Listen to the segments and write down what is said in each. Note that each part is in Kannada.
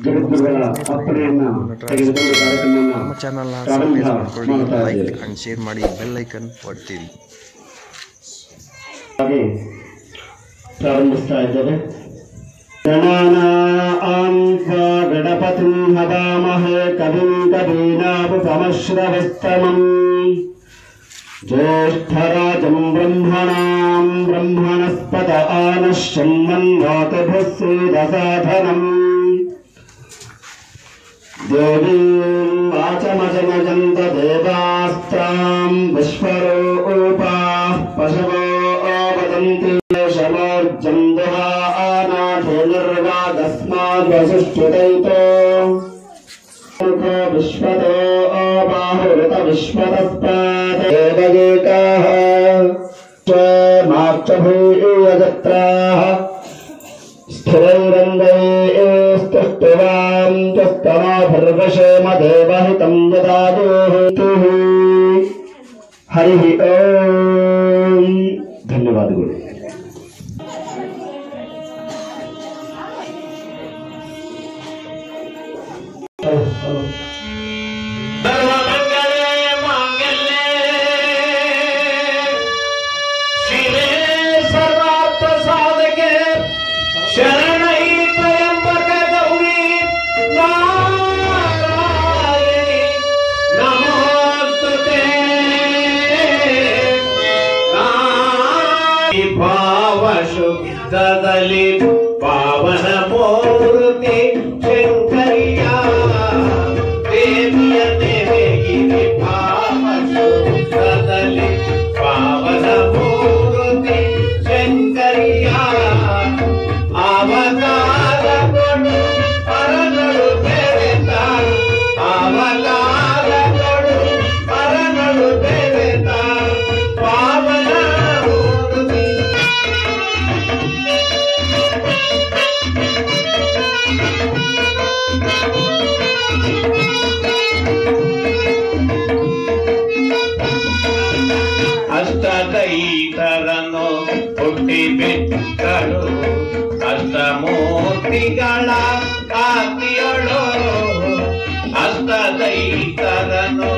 ಜಗದ್ಗುರುಗಳ ಅಪ್ಪಣೆಯನ್ನು ತೆಗೆದುಕೊಂಡು ಕಾರ್ಯಕ್ರಮವನ್ನು ನಮ್ಮ ಚಾನಲ್ನ ಸಬ್ಸ್ಕ್ರೈಬ್ ಮಾಡ್ಕೊಳ್ಳಿ, ಲೈಕ್ ಅಂಡ್ ಶೇರ್ ಮಾಡಿ, ಬೆಲ್ ಐಕನ್ ಒತ್ತಿರಿ. ಹಾಗೆ ಪ್ರಾರಂಭಿಸ್ತಾ ಇದ್ದೇವೆ. ಗಣಾನಾಂ ಗಣಪತಿಂ ಹವಾಮಹೇ ಕವಿಂ ಕವೀನಾಮುಪಮಶ್ರವಸ್ತಮಂ ಜ್ಯೇಷ್ಠರಾಜಂ ಬ್ರಹ್ಮಣಾಂ ಬ್ರಹ್ಮಣಸ್ಪತ ಆನಶ್ಯನ್ಮನ್ವಾತಭಿಃ ಸೇದಸಾಧನಂ ದೇವೀಂ ವಾಚಮಜಮಜಂತ ದೇವಾಸ್ತಾಂ ವಿಶ್ವರೂಪಾಃ ಪಶವೋ ವದಂತಿ ಶಮೋರ್ಜಂ ದುಹಾನಾಥೋ ನಿರ್ವಾಗಸ್ಮಾದ್ವಸುಷ್ಠುತೈತೋ ಮುಖೋ ವಿಶ್ವತೋ ಬಾಹುರುತ ವಿಶ್ವತಸ್ಪಾದೇವಗೇಕಾಃ ಮಾಕ್ಷಭೂಯಜತ್ರಾಃ ಸ್ಥಿರೈರಂಗೈಸ್ತುष्टवां ತ್ವಸ್ತಮಾभर्वशेम देवहितं यदादोहितुः. हरिः ओम. ಧನ್ಯವಾದಗಳು. ಭಾವಶುದ್ಧದಲ್ಲಿ ಪಾವನ ಮೂರ್ತಿ ಶಂಕರಿಯ ದೇವಿಯ ನೆರೆಗಿರಿ. ಭಾವಶುದ್ಧದಲ್ಲಿ ಪಾವನ ಮೂರ್ತಿ ಶಂಕರಿಯ ಅವತಾರಗಳು ಪರಗಳು ಬೆರೆತ ಅವತಾರಗಳು ಪರಗಳು ಬೆರೆತ ಪಾವನ ಮೂರ್ತಿ. ಅಷ್ಟದೈತರನ್ನು ಹುಟ್ಟಿ ಬಿಟ್ಟಳು ಅಷ್ಟಮೂರ್ತಿಗಳ ಕಾಂತಿಯಳು. ಅಷ್ಟದೈತರನ್ನು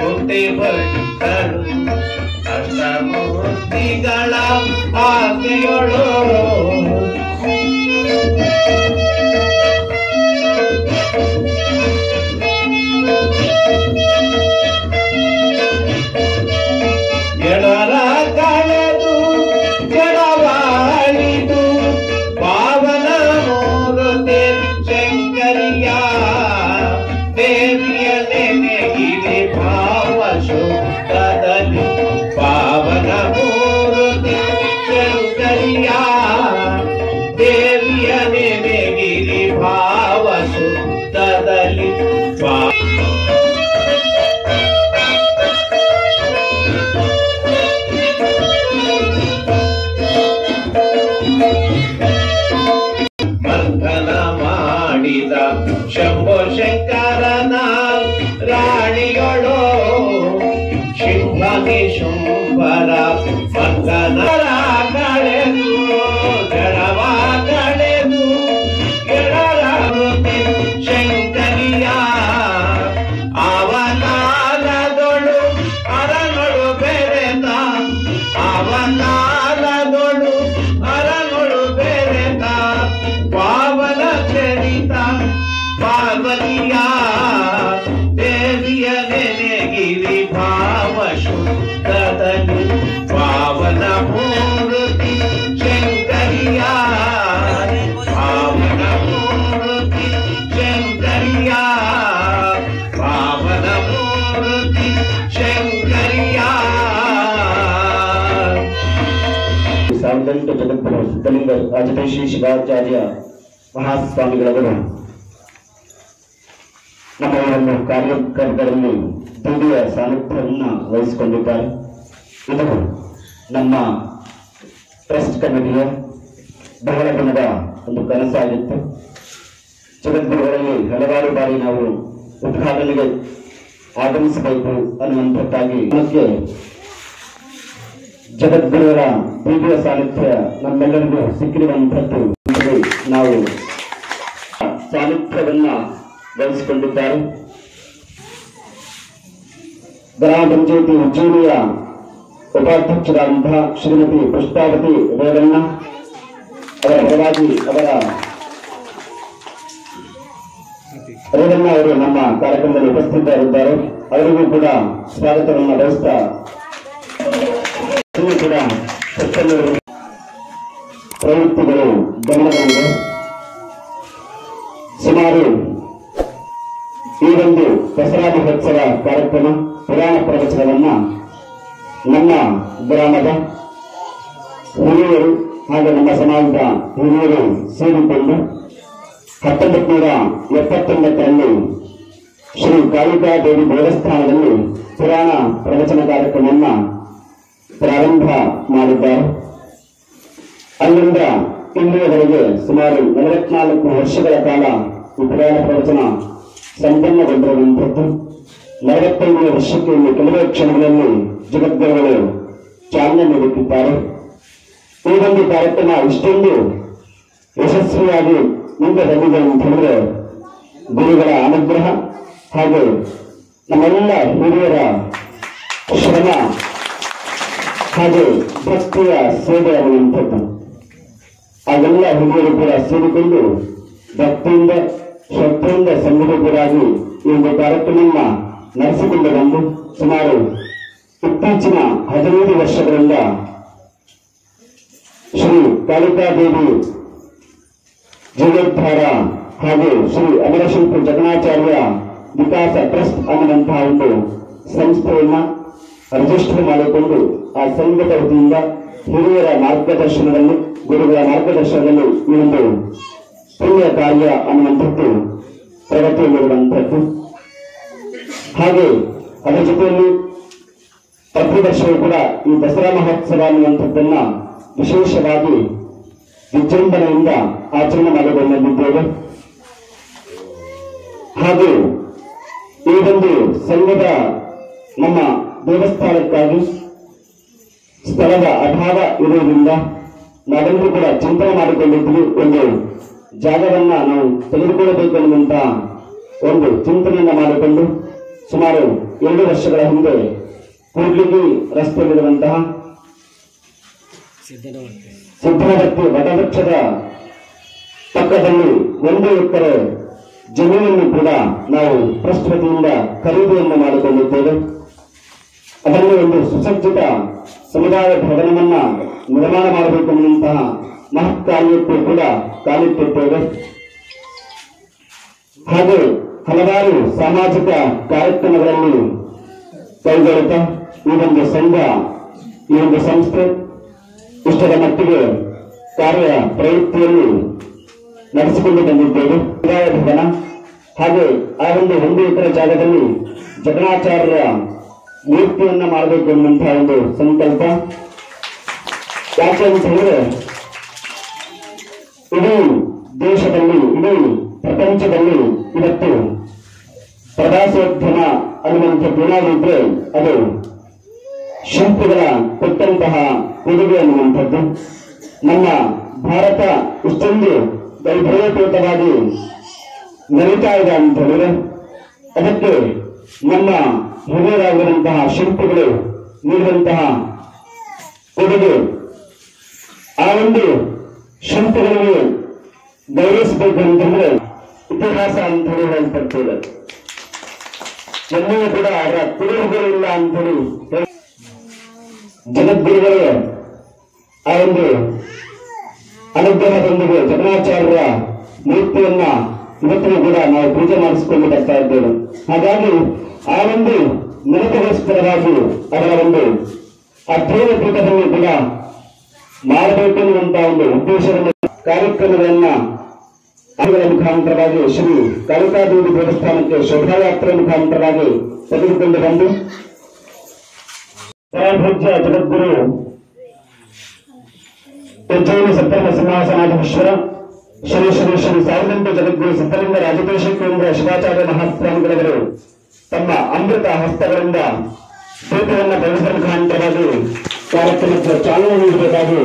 ಹುಟ್ಟಿ ಬಿಟ್ಟಳು ಅಷ್ಟಮೂರ್ತಿಗಳ ಕಾಂತಿಯಳು. ಎಡರ ಕಳೆದು ಜಡವಾಳಿದು ಪಾವನ ಮೂರ್ತಿ ಶಂಕರಿಯ ದೇವಿಯ ನೆನೆಗಿರಿ. ಭಾವಶುದ್ಧದಲ್ಲಿ ಪಾವನ ಮೂರ್ತಿ ಶಂಕರಿಯ ದೇವಿಯ ನೆನೆಗಿರಿ. ಭಾವಶುದ್ಧದಲ್ಲಿ ಮಂಥನ ಮಾಡಿದ ಶಂಭೋ ಶಂಕರನ ರಾಣಿಯೊಳು ಶಿಂಭನಿ ಶುಂಭರ ಮಂಥನ ಕಳೆದು ಜಡವ ಕಳೆದು ಎಡರ ಶಂಕರಿಯ ಅವತಾರದೊಳು ಅರನೊಳು ಬೆರೆತ ಅವತಾರದೊಳು ಅರನೊಳು ಬೆರೆತ ಪಾವನ ಚರಿತ ಪಾರ್ವತಿಯ ದೇವಿಯ ನೆನೆಗಿರಿ. ಭಾವಶುದ್ಧದಲ್ಲಿ ಪಾವನ ಮೂರ್ತಿ ಶಂಕರಿಯ ಪಾವನ ಮೂರ್ತಿ ಶಂಕರಿಯ ಪಾವನ ಮೂರ್ತಿ ಶಂಕರಿಯ. 18 ಜಗದ್ಗುರು ಸಿದ್ಧಲಿಂಗ ರಾಜದೇಶಿ ಶಿವಾಚಾರ್ಯ ಮಹಾಸ್ವಾಮಿಗಳವರು ನಮ್ಮ ಒಂದು ಕಾರ್ಯಕ್ರಮದಲ್ಲಿ ದಿವ್ಯ ಸಾನ್ನಿಧ್ಯವನ್ನು ವಹಿಸಿಕೊಂಡಿದ್ದಾರೆ. ಇದು ನಮ್ಮ ಟ್ರಸ್ಟ್ ಕಮಿಟಿಯ ಬಹಳ ದಿನದ ಒಂದು ಕನಸಾಗಿತ್ತು. ಜಗದ್ಗುರುಗಳಲ್ಲಿ ಹಲವಾರು ಬಾರಿ ನಾವು ಉದ್ಘಾಟನೆಗೆ ಆಗಮಿಸಬೇಕು ಅನ್ನುವಂಥದ್ದಾಗಿ ನಮಗೆ ಜಗದ್ಗುರುಗಳ ದಿವ್ಯ ಸಾನ್ನಿಧ್ಯ ನಮ್ಮೆಲ್ಲರಿಗೂ ಸಿಕ್ಕಿರುವಂಥದ್ದು ನಾವು ಸಾನ್ನಿಧ್ಯವನ್ನ ವಹಿಸಿಕೊಂಡಿದ್ದಾರೆ. ಗ್ರಾಮ ಪಂಚಾಯತಿ ಉಜ್ಜಯಿನಿಯ ಉಪಾಧ್ಯಕ್ಷರಾದಂತಹ ಶ್ರೀಮತಿ ಪುಷ್ಪಾವತಿ ರೇವಣ್ಣ ಅವರ ಪರವಾಗಿ ರೇವಣ್ಣ ಅವರು ನಮ್ಮ ಕಾರ್ಯಕ್ರಮದಲ್ಲಿ ಉಪಸ್ಥಿತರಿದ್ದಾರೆ. ಅವರಿಗೂ ಕೂಡ ಸ್ವಾಗತವನ್ನು ಬಯಸ್ತಾ ಕೂಡ ಪ್ರವೃತ್ತಿಗಳು ಗಮನದಲ್ಲಿದೆ. ಸುಮಾರು ಈ ಒಂದು ದಸರಾ ಮಹೋತ್ಸವ ಕಾರ್ಯಕ್ರಮ ಪುರಾಣ ಪ್ರವಚನವನ್ನ ನಮ್ಮ ಗ್ರಾಮದ ಹಿರಿಯರು ಹಾಗೂ ನಮ್ಮ ಸಮಾಜದ ಹಿರಿಯರು ಸೇರಿಕೊಂಡು 1979ರಲ್ಲಿ ಶ್ರೀ ಕಾಳಿಕಾದೇವಿ ದೇವಸ್ಥಾನದಲ್ಲಿ ಪುರಾಣ ಪ್ರವಚನ ಕಾರ್ಯಕ್ರಮವನ್ನ ಪ್ರಾರಂಭ ಮಾಡಿದ್ದಾರೆ. ಅಲ್ಲಿಂದ ಇಲ್ಲಿಯವರೆಗೆ ಸುಮಾರು 44 ವರ್ಷಗಳ ಕಾಲ ಈ ಪುರಾಣ ಪ್ರವಚನ ಸಂಪನ್ನಗೊಂಡಿರುವಂಥದ್ದು. 45ನೇ ವರ್ಷಕ್ಕೆ ಇಲ್ಲಿ ಕೆಲವೇ ಕ್ಷಣಗಳಲ್ಲಿ ಜಗದ್ಗುರುಗಳು ಚಾಲನೆ ನೀಡುತ್ತಿದ್ದಾರೆ. ಈ ಒಂದು ಕಾರ್ಯಕ್ರಮ ಇಷ್ಟೊಂದು ಯಶಸ್ವಿಯಾಗಿ ಮುಂದೆ ಬಂದಿದೆ ಅಂತ ಹೇಳಿದ್ರೆ ಗುರುಗಳ ಅನುಗ್ರಹ ಹಾಗೂ ನಮ್ಮೆಲ್ಲ ಹಿರಿಯರ ಶ್ರಮ ಹಾಗೂ ಭಕ್ತಿಯ ಸೇವೆ ಅನ್ನುವಂಥದ್ದು. ಆಗೆಲ್ಲ ಹಿರಿಯರು ಕೂಡ ಸೇರಿಕೊಂಡು ಭಕ್ತಿಯಿಂದ ಶ್ರದ್ಧೆಯಿಂದ ಸಂಘಟಿತರಾಗಿ ಈ ಒಂದು ಕಾರ್ಯಕ್ರಮವನ್ನ ನಡೆಸಿಕೊಂಡು ಬಂದು ಸುಮಾರು ಇತ್ತೀಚಿನ 15 ವರ್ಷಗಳಿಂದ ಶ್ರೀ ಕಾಳಿಕಾದೇವಿ ಜೀವೋದ್ಧಾರ ಹಾಗೂ ಶ್ರೀ ಅಮರಶಿಲ್ಪಿ ಜಗನ್ನಾಚಾರ್ಯ ವಿಕಾಸ ಟ್ರಸ್ಟ್ ಅನ್ನುವಂತಹ ಒಂದು ಸಂಸ್ಥೆಯನ್ನ ರಿಜಿಸ್ಟರ್ ಮಾಡಿಕೊಂಡು ಆ ಸಂಘದ ವತಿಯಿಂದ ಹಿರಿಯರ ಮಾರ್ಗದರ್ಶನದಲ್ಲಿ ಗುರುಗಳ ಮಾರ್ಗದರ್ಶನದಲ್ಲಿ ಈ ಒಂದು ಪುಣ್ಯ ಕಾರ್ಯ ಅನ್ನುವಂಥದ್ದು ಪ್ರಗತಿಯಲ್ಲಿರುವಂಥದ್ದು. ಹಾಗೆ ಅದರ ಜೊತೆಯಲ್ಲಿ ಪ್ರತಿ ವರ್ಷವೂ ಕೂಡ ಈ ದಸರಾ ಮಹೋತ್ಸವ ಅನ್ನುವಂಥದ್ದನ್ನ ವಿಶೇಷವಾಗಿ ವಿಜೃಂಭಣೆಯಿಂದ ಆಚರಣೆ ಮಾಡಿಕೊಂಡಿದ್ದೇವೆ. ಹಾಗೂ ಈ ಒಂದು ಸಂಘದ ನಮ್ಮ ದೇವಸ್ಥಾನಕ್ಕಾಗಿ ಸ್ಥಳದ ಅಭಾವ ಇರುವುದರಿಂದ ನಾವೆಲ್ಲರೂ ಕೂಡ ಚಿಂತನೆ ಮಾಡಿಕೊಂಡಿದ್ವಿ. ಒಂದು ಜಾಗವನ್ನ ನಾವು ತೆಗೆದುಕೊಳ್ಳಬೇಕೆನ್ನುವಂತ ಒಂದು ಚಿಂತನೆಯನ್ನ ಮಾಡಿಕೊಂಡು ಸುಮಾರು 2 ವರ್ಷಗಳ ಹಿಂದೆ ಕೂಡ್ಲಿಗಿ ರಸ್ತೆಯಲ್ಲಿರುವಂತಹ ಸಿದ್ದನವರ್ತಿ ವಟವೃಕ್ಷದ ಪಕ್ಕದಲ್ಲಿ 1 ಎಕರೆ ಜಮೀನನ್ನು ಕೂಡ ನಾವು ಟ್ರಸ್ಟ್ ವತಿಯಿಂದ ಖರೀದಿಯನ್ನು ಮಾಡಿಕೊಂಡಿದ್ದೇವೆ. ಅದನ್ನು ಒಂದು ಸುಸಜ್ಜಿತ ಸಮುದಾಯ ಭವನವನ್ನ ನಿರ್ಮಾಣ ಮಾಡಬೇಕೆನ್ನುವಂತಹ ಮಹತ್ ಕಾರ್ಯಕ್ಕೂ ಕೂಡ ಕಾಲಿಟ್ಟಿದ್ದೇವೆ. ಹಾಗೆ ಹಲವಾರು ಸಾಮಾಜಿಕ ಕಾರ್ಯಕ್ರಮಗಳಲ್ಲಿ ಕೈಗೊಳ್ಳುತ್ತಾ ಈ ಒಂದು ಸಂಘ ಈ ಒಂದು ಸಂಸ್ಥೆ ಇಷ್ಟರ ಮಟ್ಟಿಗೆ ಕಾರ್ಯ ಪ್ರವೃತ್ತಿಯಲ್ಲಿ ನಡೆಸಿಕೊಂಡು ಬಂದಿದ್ದೇವೆ. ಸಮುದಾಯ ಭವನ ಹಾಗೆ ಆ ಒಂದು 1 ಎಕರೆ ಜಾಗದಲ್ಲಿ ಜಗನ್ನಾಚಾರ್ಯರ ಮೂರ್ತಿಯನ್ನ ಮಾಡಬೇಕು ಎನ್ನುವಂತಹ ಒಂದು ಸಂಕಲ್ಪ. ಯಾಕೆ ಅಂತ ಹೇಳಿದ್ರೆ ಇಡೀ ದೇಶದಲ್ಲಿ ಇಡೀ ಪ್ರಪಂಚದಲ್ಲಿ ಇವತ್ತು ಪ್ರವಾಸೋದ್ಯಮ ಅನ್ನುವಂಥದ್ದು ಏನಾಗಿದ್ರೆ ಅದು ಶಿಲ್ಪಿಗಳ ಕೊಟ್ಟಂತಹ ಕೊಡುಗೆ ಅನ್ನುವಂಥದ್ದು. ನಮ್ಮ ಭಾರತ ಇಷ್ಟೊಂದು ವೈಭವಪೂರಿತವಾಗಿ ನಡೀತಾ ಇದೆ ಅಂತ ಹೇಳಿದ್ರೆ ಅದಕ್ಕೆ ನಮ್ಮ ಹಿರಿಯರಾಗಿರುವಂತಹ ಶಿಲ್ಪಿಗಳು ನೀಡುವಂತಹ ಕೊಡುಗೆ. ಆ ಒಂದು ಶಿಲ್ಪಿಗಳಿಗೆ ಗೌರವಿಸಬೇಕು ಅಂತಂದ್ರೆ ಇತಿಹಾಸ ಅಂತ ಹೇಳಿ ಹೇಳ್ತಿರ್ತೇವೆ. ಎಲ್ಲವೂ ಕೂಡ ಅವರ ಕುರುಹುಗಳಿಲ್ಲ ಅಂತ ಹೇಳಿ ಜಗದ್ಗುರುಗಳಿಗೆ ಆ ಒಂದು ಅನುಗ್ರಹದೊಂದಿಗೆ ಜಗನ್ನಾಚಾರ್ಯರ ಮೂರ್ತಿಯನ್ನ ಇವತ್ತಿಗೂ ಕೂಡ ನಾವು ಪೂಜೆ ಮಾಡಿಸಿಕೊಂಡು ಬರ್ತಾ ಇದ್ದೇವೆ. ಹಾಗಾಗಿ ಆ ಒಂದು ನೆನಪಿಗೋಸ್ಕರವಾಗಿ ಅವರ ಒಂದು ಅಧ್ಯಯನ ಪೀಠದಲ್ಲಿ ಕೂಡ ಮಾಡಬೇಕೆನ್ನುವಂತಹ ಒಂದು ಉದ್ದೇಶವನ್ನು ಕಾರ್ಯಕ್ರಮಗಳನ್ನ ಅದರ ಮುಖಾಂತರವಾಗಿ ಶ್ರೀ ಕಾಳಿಕಾದೇವಿ ದೇವಸ್ಥಾನಕ್ಕೆ ಶೋಭಾಯಾತ್ರೆ ಮುಖಾಂತರವಾಗಿ ತೆಗೆದುಕೊಂಡು ಬಂದು ಪರಮಪೂಜ್ಯ ಜಗದ್ಗುರು ಉಜ್ಜಯಿನಿ ಸಪ್ತಮ ಸಿಂಹಾಸನಾಧೀಶ್ವರ ಶ್ರೀ ಶ್ರೀ ಶ್ರೀ ಸಾವಿರಂತ ಜಗದ್ಗುರು ಸಿದ್ಧಲಿಂಗ ರಾಜಕೋಶ ಕೇಂದ್ರ ಶಿವಾಚಾರ್ಯ ಮಹಾಸ್ವಾಮಿಗಳವರು ತಮ್ಮ ಅಮೃತ ಹಸ್ತಗಳಿಂದ ದೀಪವನ್ನು ಬೆಳೆಸುವ ಮುಖಾಂತರವಾಗಿ ಕಾರ್ಯಕ್ರಮಕ್ಕೆ ಚಾಲನೆ ನೀಡಬೇಕಾಗಿ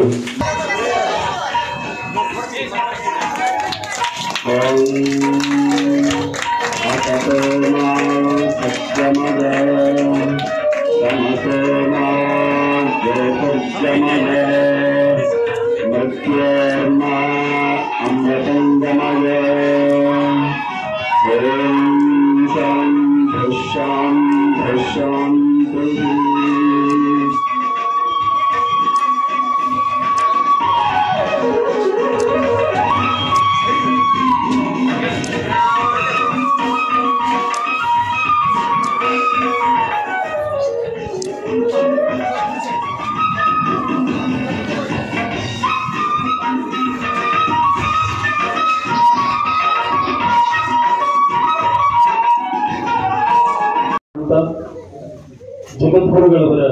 ಜಗದ್ಗುರುಗಳವರ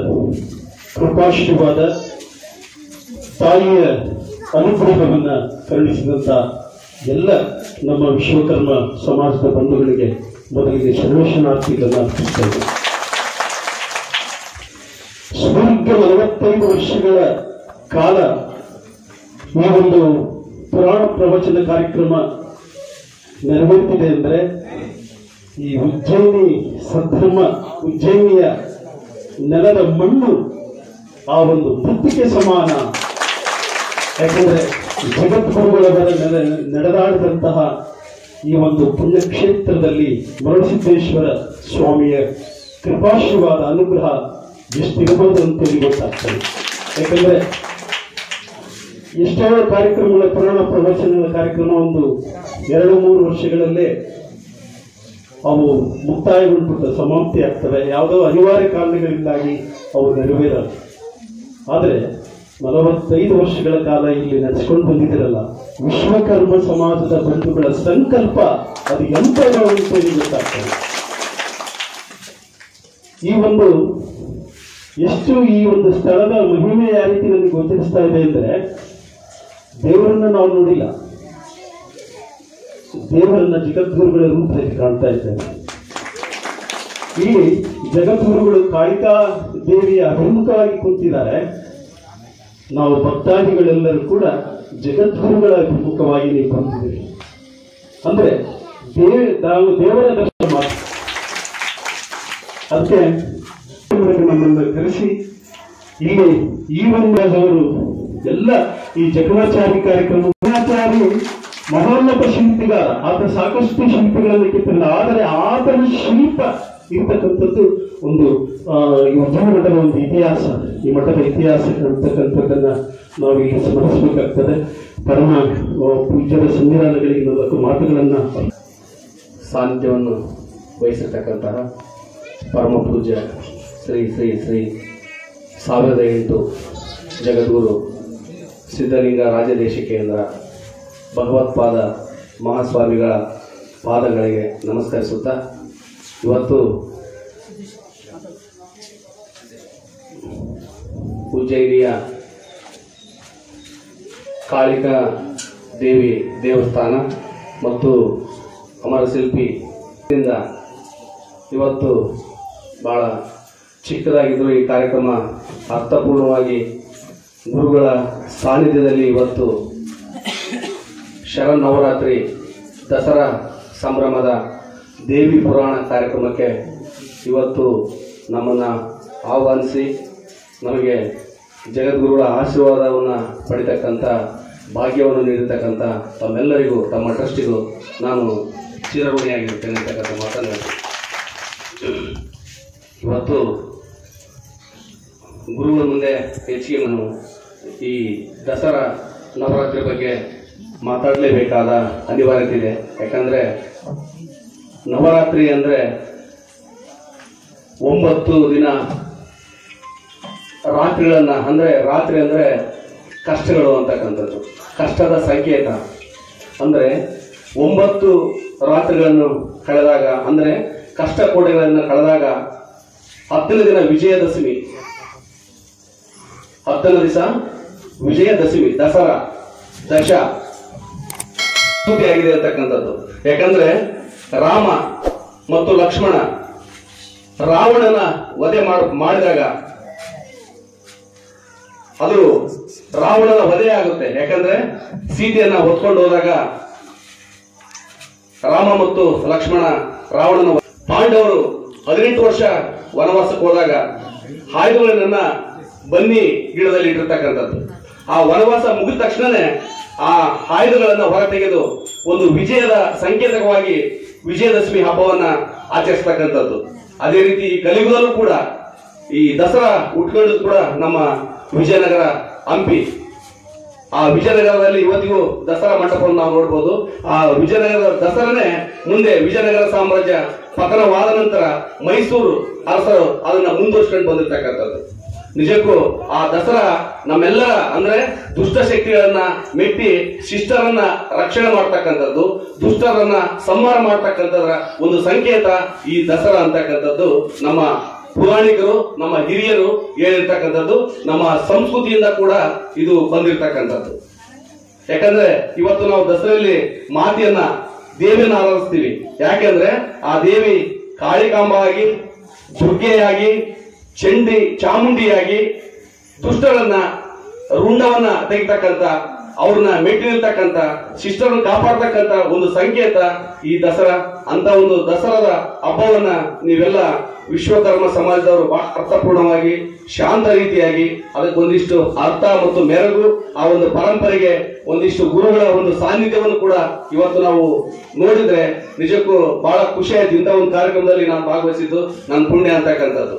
ಕೃಪಾಶೀರ್ವಾದ, ತಾಯಿಯ ಅನುಗ್ರಹವನ್ನು ಕರುಣಿಸಿದಂಥ ಎಲ್ಲ ನಮ್ಮ ವಿಶ್ವಕರ್ಮ ಸಮಾಜದ ಬಂಧುಗಳಿಗೆ ಮೊದಲಿಗೆ ಶರಣಾರ್ಥಿಗಳನ್ನು ಅರ್ಪಿಸ್ತೇವೆ. ಸುದೀರ್ಘ 45 ವರ್ಷಗಳ ಕಾಲ ಈ ಒಂದು ಪುರಾಣ ಪ್ರವಚನ ಕಾರ್ಯಕ್ರಮ ನೆರವೇರ್ತಿದೆ ಅಂದರೆ ಈ ಉಜ್ಜಯಿನಿ ಸದ್ಧರ್ಮ, ಉಜ್ಜಯಿನಿಯ ನೆಲದ ಮಣ್ಣು ಆ ಒಂದು ಬುದ್ಧಿಗೆ ಸಮಾನ. ಯಾಕಂದ್ರೆ ಜಗದ್ಗುರುಗಳವರ ನಡೆದಾಡಿದಂತಹ ಈ ಒಂದು ಪುಣ್ಯಕ್ಷೇತ್ರದಲ್ಲಿ ಮರುಳಸಿದ್ದೇಶ್ವರ ಸ್ವಾಮಿಯ ಕೃಪಾಶೀರ್ವಾದ ಅನುಗ್ರಹ ಎಷ್ಟಿರಬಹುದು ಅಂತೇಳಿ ಗೊತ್ತಾಗ್ತದೆ. ಯಾಕಂದ್ರೆ ಎಷ್ಟೋ ಕಾರ್ಯಕ್ರಮಗಳ ಪುರಾಣ ಪ್ರವಚನಗಳ ಕಾರ್ಯಕ್ರಮ ಒಂದು 2-3 ವರ್ಷಗಳಲ್ಲೇ ಅವು ಮುಕ್ತಾಯಗೊಂಡು ಸಮಾಪ್ತಿ ಆಗ್ತವೆ. ಯಾವುದೋ ಅನಿವಾರ್ಯ ಕಾರಣಗಳಿಂದಾಗಿ ಅವು ನೆರವೇರಲ್ಲ. ಆದರೆ 45 ವರ್ಷಗಳ ಕಾಲ ಇಲ್ಲಿ ನಡೆಸ್ಕೊಂಡು ಬಂದಿದ್ದೀರಲ್ಲ, ವಿಶ್ವಕರ್ಮ ಸಮಾಜದ ಬಂಧುಗಳ ಸಂಕಲ್ಪ ಅದು ಎಂಥದ್ದು ಅಂತೇಳಿ ಗೊತ್ತಾಗ್ತದೆ. ಈ ಒಂದು ಸ್ಥಳದ ಮಹಿಮೆ ಯಾವ ರೀತಿ ನನಗೆ ಗೋಚರಿಸ್ತಾ ಇದೆ ಅಂದರೆ, ದೇವರನ್ನ ನಾವು ನೋಡಿಲ್ಲ, ದೇವರನ್ನ ಜಗದ್ಗುರುಗಳ ರೂಪದಲ್ಲಿ ಕಾಣ್ತಾ ಇದ್ದೇವೆ. ಇಲ್ಲಿ ಜಗದ್ಗುರುಗಳು ಕಾಳಿಕಾ ದೇವಿಯ ಅಭಿಮುಖವಾಗಿ ಕುಂತಿದ್ದಾರೆ. ನಾವು ಭಕ್ತಾದಿಗಳೆಲ್ಲರೂ ಕೂಡ ಜಗದ್ಗುರುಗಳ ಅಭಿಮುಖವಾಗಿ ನೀವು ಕುಂತಿದ್ದೀವಿ. ಅಂದ್ರೆ ನಾವು ದೇವರ ದರ್ಶನ ಮಾಡಿ ಅದಕ್ಕೆ ನಮ್ಮನ್ನು ಕರೆಸಿ ಇಲ್ಲಿ ಈ ಒಂದವರು ಎಲ್ಲ ಈ ಜಗದಾಚಾರಿ ಕಾರ್ಯಕ್ರಮ, ಜಗದಾಚಾರಿ ಮಹೋನ್ನತ ಶಿಲ್ಪಿಗಾರ, ಆತ ಸಾಕಷ್ಟು ಶಿಲ್ಪಿಗಳನ್ನು ಕೆತ್ತಿಲ್ಲ. ಆದರೆ ಆತನ ಶಿಲ್ಪ ಇರ್ತಕ್ಕಂಥದ್ದು ಒಂದು ಈ ಉದ್ಯಮ ಮಠದ ಒಂದು ಇತಿಹಾಸ, ಈ ಮಠದ ಇತಿಹಾಸ ಅಂತಕ್ಕಂಥದ್ದನ್ನ ನಾವು ಇಲ್ಲಿ ಸ್ಮರಿಸಬೇಕಾಗ್ತದೆ. ಪರಮ ಪೂಜ್ಯರ ಸಂವಿಧಾನಗಳಿಗೆ 4 ಮಾತುಗಳನ್ನ ಸಾನ್ನಿಧ್ಯವನ್ನು ವಹಿಸಿರ್ತಕ್ಕಂತಹ ಪರಮ ಪೂಜ್ಯ ಶ್ರೀ ಶ್ರೀ ಶ್ರೀ 1008 ಜಗದ್ಗುರು ಸಿದ್ಧಲಿಂಗ ರಾಜದೇಶಿಕೇಂದ್ರ ಭಗವತ್ಪಾದ ಮಹಾಸ್ವಾಮಿಗಳ ಪಾದಗಳಿಗೆ ನಮಸ್ಕರಿಸುತ್ತಾ, ಇವತ್ತು ಉಜ್ಜಯಿನಿಯ ಕಾಳಿಕಾ ದೇವಿ ದೇವಸ್ಥಾನ ಮತ್ತು ಅಮರಶಿಲ್ಪಿ ಇವತ್ತು ಬಹಳ ಚಿಕ್ಕದಾಗಿದ್ದರೂ ಈ ಕಾರ್ಯಕ್ರಮ ಅರ್ಥಪೂರ್ಣವಾಗಿ ಗುರುಗಳ ಸಾನ್ನಿಧ್ಯದಲ್ಲಿ ಇವತ್ತು ಶರನ್ನವರಾತ್ರಿ ದಸರಾ ಸಂಭ್ರಮದ ದೇವಿ ಪುರಾಣ ಕಾರ್ಯಕ್ರಮಕ್ಕೆ ಇವತ್ತು ನಮ್ಮನ್ನು ಆಹ್ವಾನಿಸಿ ನಮಗೆ ಜಗದ್ಗುರುಗಳ ಆಶೀರ್ವಾದವನ್ನು ಪಡಿತಕ್ಕಂಥ ಭಾಗ್ಯವನ್ನು ನೀಡಿರ್ತಕ್ಕಂಥ ತಮ್ಮೆಲ್ಲರಿಗೂ, ತಮ್ಮ ಟ್ರಸ್ಟಿಗೂ ನಾನು ಚಿರಋಣಿಯಾಗಿರ್ತೇನೆ ಅಂತಕ್ಕಂಥ ಮಾತನ್ನು ಇವತ್ತು ಗುರುಗಳ ಮುಂದೆ ಹೆಚ್ಚಿಗೆ ನಾನು ಈ ದಸರಾ ನವರಾತ್ರಿ ಬಗ್ಗೆ ಮಾತಾಡಲೇಬೇಕಾದ ಅನಿವಾರ್ಯತೆ ಇದೆ. ಯಾಕಂದರೆ ನವರಾತ್ರಿ ಅಂದರೆ 9 ದಿನ ರಾತ್ರಿಗಳನ್ನು, ಅಂದರೆ ರಾತ್ರಿ ಅಂದರೆ ಕಷ್ಟಗಳು ಅಂತಕ್ಕಂಥದ್ದು, ಕಷ್ಟದ ಸಂಕೇತ. ಅಂದರೆ 9 ರಾತ್ರಿಗಳನ್ನು ಕಳೆದಾಗ, ಅಂದರೆ ಕಷ್ಟ ಕೋಟೆಗಳನ್ನು ಕಳೆದಾಗ 10ನೇ ದಿನ ವಿಜಯದಶಮಿ, 10ನೇ ದಿವಸ ವಿಜಯದಶಮಿ, ದಸರಾ ದಶ ಆಗಿದೆ ಅಂತಕ್ಕಂಥದ್ದು. ಯಾಕಂದ್ರೆ ರಾಮ ಮತ್ತು ಲಕ್ಷ್ಮಣ ರಾವಣನ ವಧೆ ಮಾಡಿದಾಗ ಅದು ರಾವಣನ ವಧೆ ಆಗುತ್ತೆ. ಯಾಕಂದ್ರೆ ಸೀತೆಯನ್ನ ಹೊತ್ಕೊಂಡು ಹೋದಾಗ ರಾಮ ಮತ್ತು ಲಕ್ಷ್ಮಣ ರಾವಣನ ಪಾಂಡವರು 18 ವರ್ಷ ವನವಾಸಕ್ಕೆ ಹೋದಾಗ ಆಯುಧಗಳನ್ನ ಬನ್ನಿ ಗಿಡದಲ್ಲಿ ಇಟ್ಟಿರ್ತಕ್ಕಂಥದ್ದು. ಆ ವನವಾಸ ಮುಗಿದ ತಕ್ಷಣನೇ ಆ ಆಯುಧಗಳನ್ನ ಹೊರತೆಗೆದು ಒಂದು ವಿಜಯದ ಸಂಕೇತಕವಾಗಿ ವಿಜಯದಶಮಿ ಹಬ್ಬವನ್ನ ಆಚರಿಸ್ತಕ್ಕಂಥದ್ದು. ಅದೇ ರೀತಿ ಈ ಕಲಿಯುಗದಲ್ಲೂ ಕೂಡ ಈ ದಸರಾ ಉಟ್ಕೊಂಡದ್ದು ಕೂಡ ನಮ್ಮ ವಿಜಯನಗರ ಹಂಪಿ. ಆ ವಿಜಯನಗರದಲ್ಲಿ ಇವತ್ತಿಗೂ ದಸರಾ ಮಂಟಪವನ್ನು ನಾವು ನೋಡಬಹುದು. ಆ ವಿಜಯನಗರದ ದಸರಾನೇ ಮುಂದೆ ವಿಜಯನಗರ ಸಾಮ್ರಾಜ್ಯ ಪತನವಾದ ನಂತರ ಮೈಸೂರು ಅರಸರು ಅದನ್ನ ಮುಂದುವರಿಸಿಕೊಂಡು ಬಂದಿರ್ತಕ್ಕಂಥದ್ದು. ನಿಜಕ್ಕೂ ಆ ದಸರಾ ನಮ್ಮೆಲ್ಲರ ಅಂದ್ರೆ ದುಷ್ಟ ಶಕ್ತಿಗಳನ್ನ ಮೆಟ್ಟಿ ಶಿಷ್ಟರನ್ನ ರಕ್ಷಣೆ ಮಾಡ್ತಕ್ಕಂಥದ್ದು, ದುಷ್ಟರನ್ನ ಸಂಹಾರ ಮಾಡ್ತಕ್ಕಂಥದ್ರ ಒಂದು ಸಂಕೇತ ಈ ದಸರಾ ಅಂತಕ್ಕಂಥದ್ದು ನಮ್ಮ ಪುರಾಣಿಕರು, ನಮ್ಮ ಹಿರಿಯರು ಹೇಳಿರ್ತಕ್ಕಂಥದ್ದು, ನಮ್ಮ ಸಂಸ್ಕೃತಿಯಿಂದ ಕೂಡ ಇದು ಬಂದಿರತಕ್ಕಂಥದ್ದು. ಯಾಕಂದ್ರೆ ಇವತ್ತು ನಾವು ದಸರೆಯಲ್ಲಿ ಮಾತೆಯನ್ನ ದೇವಿಯನ್ನ ಆರಾಧಿಸ್ತೀವಿ. ಯಾಕೆಂದ್ರೆ ಆ ದೇವಿ ಕಾಳಿಕಾಂಬ ಆಗಿ, ದುರ್ಗೆಯಾಗಿ, ಚಾಮುಂಡಿಯಾಗಿ ದುಷ್ಟರನ್ನ ರುಂಡವನ್ನ ತೆಗಿತಕ್ಕಂಥ, ಅವ್ರನ್ನ ಮೆಟ್ಟಿ ನಿಲ್ತಕ್ಕಂಥ, ಶಿಷ್ಟರನ್ನು ಕಾಪಾಡ್ತಕ್ಕಂಥ ಒಂದು ಸಂಕೇತ ಈ ದಸರಾ. ಅಂತ ಒಂದು ದಸರಾದ ಹಬ್ಬವನ್ನ ನೀವೆಲ್ಲ ವಿಶ್ವಕರ್ಮ ಸಮಾಜದವರು ಬಹಳ ಅರ್ಥಪೂರ್ಣವಾಗಿ ಶಾಂತ ರೀತಿಯಾಗಿ ಅದಕ್ಕೆ ಒಂದಿಷ್ಟು ಅರ್ಥ ಮತ್ತು ಮೆರುಗು, ಆ ಒಂದು ಪರಂಪರೆಗೆ ಒಂದಿಷ್ಟು ಗುರುಗಳ ಒಂದು ಸಾನ್ನಿಧ್ಯವನ್ನು ಕೂಡ ಇವತ್ತು ನಾವು ನೋಡಿದ್ರೆ ನಿಜಕ್ಕೂ ಬಹಳ ಖುಷಿ ಆಯ್ತು. ಇಂಥ ಒಂದು ಕಾರ್ಯಕ್ರಮದಲ್ಲಿ ನಾನು ಭಾಗವಹಿಸಿದ್ದು ನನ್ನ ಪುಣ್ಯ ಅಂತಕ್ಕಂಥದ್ದು.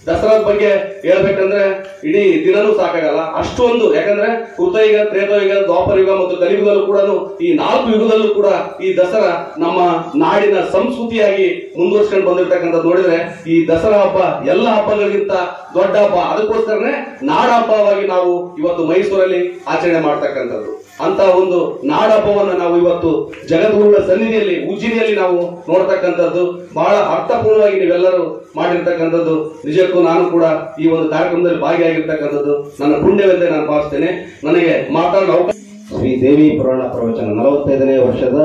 ದಸರಾದ ಬಗ್ಗೆ ಹೇಳ್ಬೇಕಂದ್ರೆ ಇಡೀ ದಿನನೂ ಸಾಕಾಗಲ್ಲ, ಅಷ್ಟೊಂದು. ಯಾಕಂದ್ರೆ ಕೃತಯುಗ, ತ್ರೇತಾಯುಗ, ದ್ವಾಪರಯುಗ ಮತ್ತು ಕಲಿಯುಗದಲ್ಲೂ ಕೂಡ ಈ 4 ಯುಗದಲ್ಲೂ ಕೂಡ ಈ ದಸರಾ ನಮ್ಮ ನಾಡಿನ ಸಂಸ್ಕೃತಿಯಾಗಿ ಮುಂದುವರ್ಸ್ಕೊಂಡು ಬಂದಿರ್ತಕ್ಕಂಥದ್ದು ನೋಡಿದ್ರೆ ಈ ದಸರಾ ಹಬ್ಬ ಎಲ್ಲ ಹಬ್ಬಗಳಿಗಿಂತ ದೊಡ್ಡ ಹಬ್ಬ. ಅದಕ್ಕೋಸ್ಕರನೇ ನಾಡ ಹಬ್ಬವಾಗಿ ನಾವು ಇವತ್ತು ಮೈಸೂರಲ್ಲಿ ಆಚರಣೆ ಮಾಡ್ತಕ್ಕಂಥದ್ದು. ಅಂತ ಒಂದು ನಾಡ ಹಬ್ಬವನ್ನು ನಾವು ಇವತ್ತು ಜಗದ್ಗುರುಗಳ ಸನ್ನಿಧಿಯಲ್ಲಿ ಉಜ್ಜಿನಿಯಲ್ಲಿ ನಾವು ನೋಡ್ತಕ್ಕಂಥದ್ದು ಬಹಳ ಅರ್ಥಪೂರ್ಣವಾಗಿ ನೀವೆಲ್ಲರೂ ಮಾಡಿರ್ತಕ್ಕಂಥದ್ದು. ನಿಜಕ್ಕೂ ನಾನು ಕೂಡ ಈ ಒಂದು ಕಾರ್ಯಕ್ರಮದಲ್ಲಿ ಭಾಗಿಯಾಗಿರ್ತಕ್ಕಂಥದ್ದು ನನ್ನ ಪುಣ್ಯವೆಂದೇ ನಾನು ಭಾವಿಸ್ತೇನೆ. ನನಗೆ ಮಾತಾಡಲು ಅವಕಾಶ. ಶ್ರೀ ದೇವಿ ಪುರಾಣ ಪ್ರವಚನ 45ನೇ ವರ್ಷದ